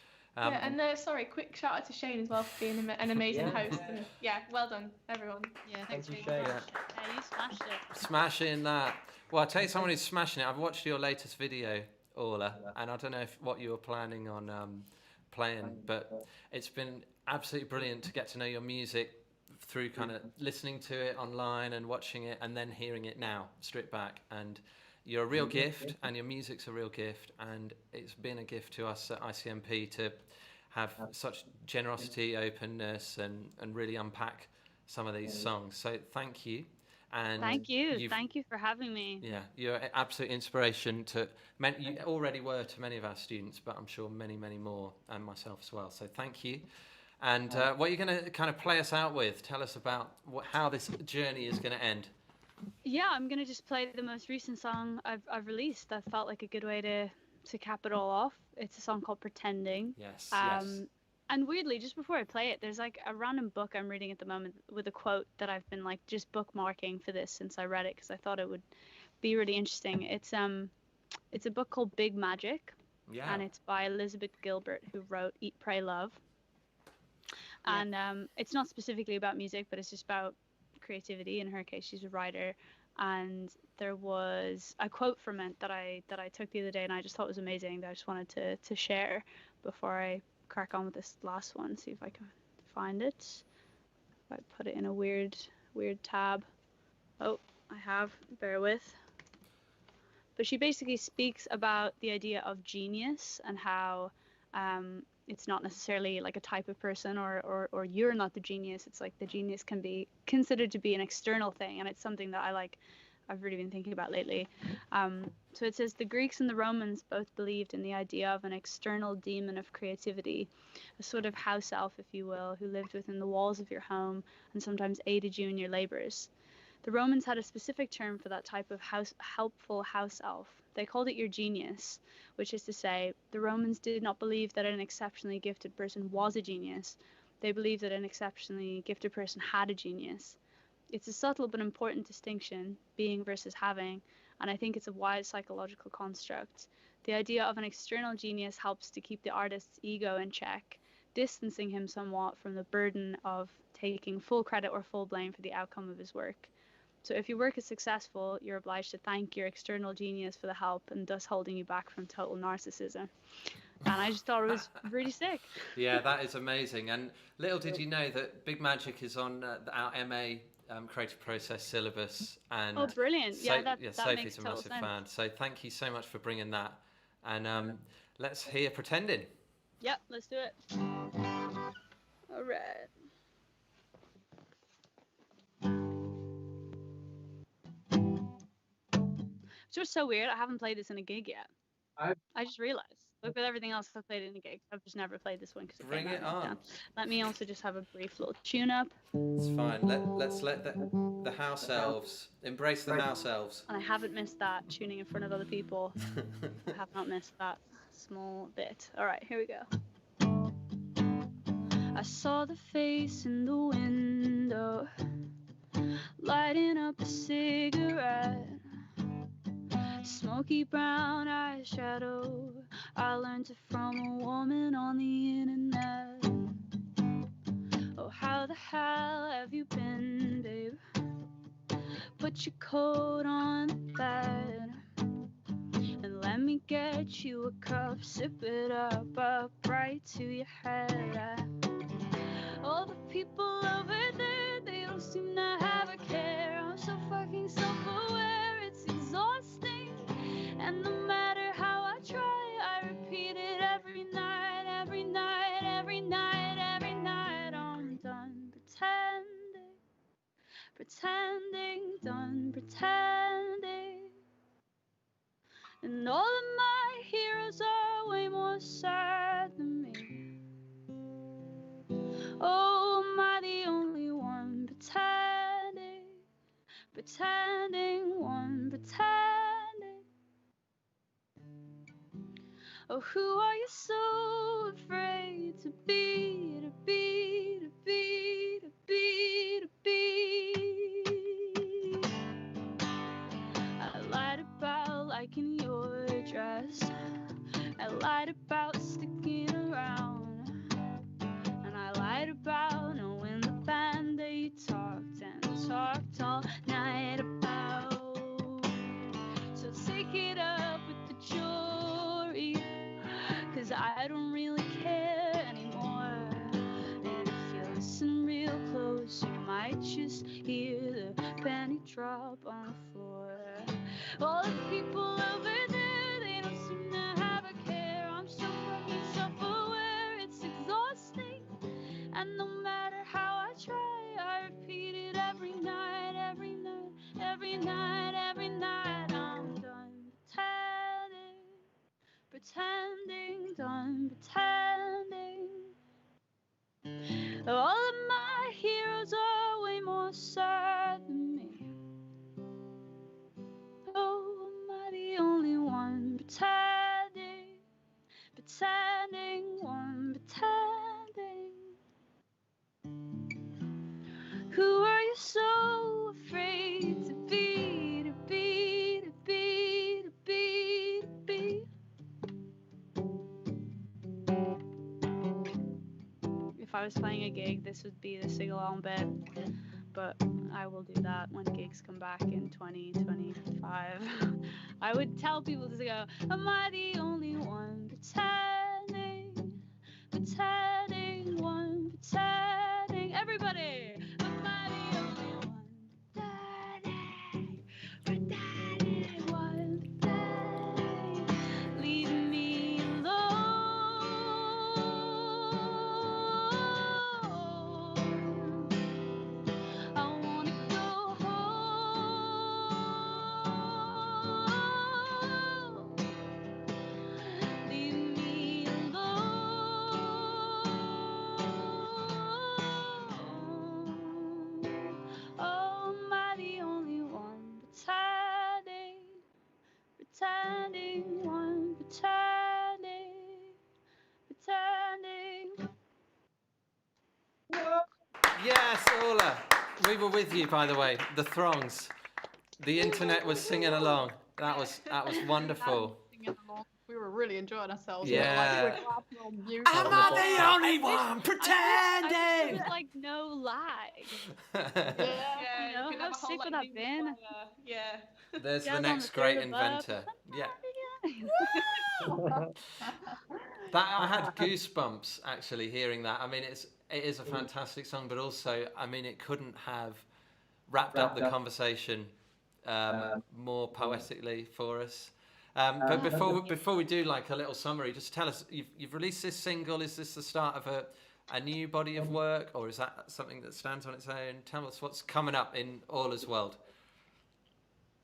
Sorry, quick shout out to Shane as well for being an amazing host. And well done, everyone. Yeah, thanks, Thank you, Shane. Shane. Yeah, you smashed it. Smashing that. Well, I'll tell you someone who's smashing it. I've watched your latest video, Orla, and I don't know what you were planning on playing, but it's been absolutely brilliant to get to know your music through kind of listening to it online and watching it and then hearing it now, stripped back. And you're a real gift, and your music's a real gift, and it's been a gift to us at ICMP to have such generosity, openness, and really unpack some of these songs. So thank you. And Thank you for having me. Yeah, you're an absolute inspiration to you already were to many of our students, but I'm sure many, many more, and myself as well. So thank you. And what are you going to kind of play us out with? Tell us about how this journey is going to end. Yeah, I'm gonna just play the most recent song I've released. That felt like a good way to cap it all off. It's a song called Pretending. Yes. And weirdly, just before I play it, there's like a random book I'm reading at the moment with a quote that I've been like just bookmarking for this since I read it because I thought it would be really interesting. It's a book called Big Magic, and it's by Elizabeth Gilbert, who wrote Eat, Pray, Love. And it's not specifically about music, but it's just about creativity. In her case, she's a writer, and there was a quote from it that I took the other day, and I just thought was amazing, that I just wanted to share before I crack on with this last one. See if I can find it. I put it in a weird tab. Oh, I have, bear with. But she basically speaks about the idea of genius and how it's not necessarily like a type of person or you're not the genius. It's like the genius can be considered to be an external thing, and it's something that I've really been thinking about lately. So it says the Greeks and the Romans both believed in the idea of an external demon of creativity, a sort of house elf, if you will, who lived within the walls of your home and sometimes aided you in your labors. The Romans had a specific term for that type of helpful house elf. They called it your genius, which is to say, the Romans did not believe that an exceptionally gifted person was a genius. They believed that an exceptionally gifted person had a genius. It's a subtle but important distinction, being versus having, and I think it's a wise psychological construct. The idea of an external genius helps to keep the artist's ego in check, distancing him somewhat from the burden of taking full credit or full blame for the outcome of his work. So if your work is successful, you're obliged to thank your external genius for the help and thus holding you back from total narcissism. And I just thought it was really sick. Yeah, that is amazing. And little did you know that Big Magic is on our MA creative process syllabus. And oh, brilliant. That Sophie's makes a total massive sense. fan. So thank you so much for bringing that. And let's hear Pretending. Yep, let's do it. All right. It's just so weird. I haven't played this in a gig yet. I just realized. Look, with everything else I've played in a gig, I've just never played this one because Bring it on. Let me also just have a brief little tune-up. It's fine. Let's let the house elves embrace the house elves. And I haven't missed that tuning in front of other people. I have not missed that small bit. All right, here we go. I saw the face in the window, lighting up a cigarette. Smoky brown eyeshadow, I learned it from a woman on the internet. Oh, how the hell have you been, babe? Put your coat on the bed and let me get you a cup. Sip it up right to your head. All the people over there, they don't seem to have a care. I'm so fucking self-aware, it's exhausting. And no matter how I try, I repeat it every night, every night, every night, every night. I'm done pretending, done pretending. And all of my heroes are way more sad than me. Oh, am I the only one pretending, one pretending? Oh, who are you so afraid to be, to be, to be, to be, to be? I lied about liking your dress. I lied about sticking around. And I lied about knowing the band that you talked and talked all night about. So take it up with the jury, 'cause I don't really care anymore. And if you listen real close, you might just hear the penny drop on the floor. All the people over there, they don't seem to have a care. I'm so fucking self-aware, it's exhausting. And no matter how I try, I repeat it every night, every night, every night, every night. I'm done pretending, done pretending. All of my heroes are way more sad than me. Oh, am I the only one pretending, one pretending? Who are you so afraid to be, to be, to be, to be, to be? If I was playing a gig, this would be the sing-along bit, but I will do that when gigs come back in 2025. I would tell people to go, am I the only one pretending, pretending, one pretending? Everybody! Am I the only one pretending, pretending, one pretending? Leave me alone. I wanna go home. Leave me alone. Oh, am I the only one pretending, pretending, one pretending, pretending? Yes, Orla. We were with you, by the way. The throngs. The internet was singing along. That was wonderful. We were really enjoying ourselves. Yeah. We were clapping on mute. Am I the only one I pretending? wish like no lag. Yeah, You know, can how have a whole, sick like, would that news been? player. Yeah. There's the Jazz on next the great third above. inventor. Yeah. That I had goosebumps actually hearing that. I mean, it is a fantastic song, but also, I mean, it couldn't have wrapped up the conversation more poetically for us. But before we do like a little summary, just tell us, you've released this single. Is this the start of a new body of work, or is that something that stands on its own? Tell us what's coming up in Orla's world.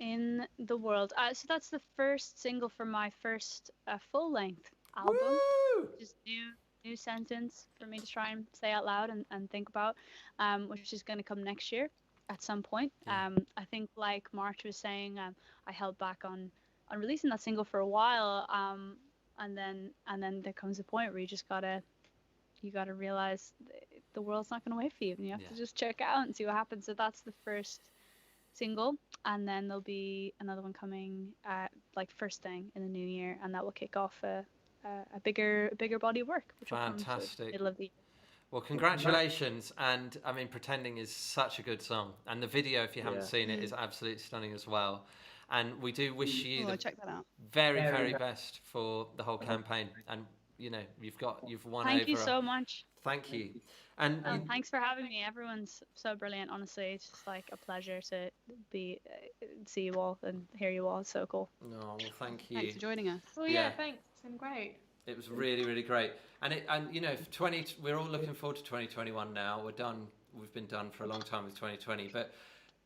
In the world. So that's the first single for my first full-length album. Woo! Just new sentence for me to try and say out loud and think about, which is going to come next year at some point. Yeah. I think, like March was saying, I held back on releasing that single for a while, and then there comes a point where you gotta realize the world's not going to wait for you, and you have to just check out and see what happens. So that's the first single, and then there'll be another one coming like first thing in the new year, and that will kick off a bigger body of work, which Fantastic. will come to the middle of the year. Well, congratulations, and I mean, Pretending is such a good song, and the video, if you haven't seen it, is absolutely stunning as well. And we do wish you the check that out. very, very best for the whole campaign. And you know, you've won over. Thank you so much. Thank you. And thanks for having me. Everyone's so brilliant. Honestly, it's just like a pleasure to see you all and hear you all. It's so cool. No, well, thank you. Thanks for joining us. Well, yeah, thanks. It's been great. It was really, really great. And you know, we're all looking forward to 2021 now. We're done. We've been done for a long time with 2020. But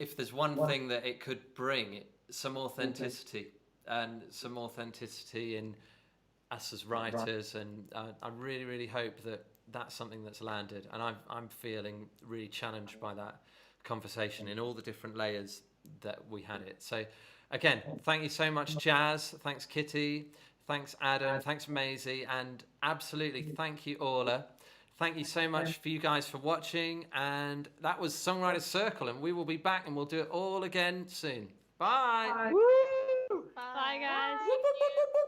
if there's one thing that it could bring, some authenticity, and some authenticity in us as writers. And I really, really hope that that's something that's landed. And I'm feeling really challenged by that conversation in all the different layers that we had it. So again, thank you so much, Jazz. Thanks, Kitty. Thanks, Adam. Thanks, Maisie. And absolutely, thank you, Orla. Thank you so much for you guys for watching. And that was Songwriters Circle. And we will be back and we'll do it all again soon. Bye. Bye, guys. Bye.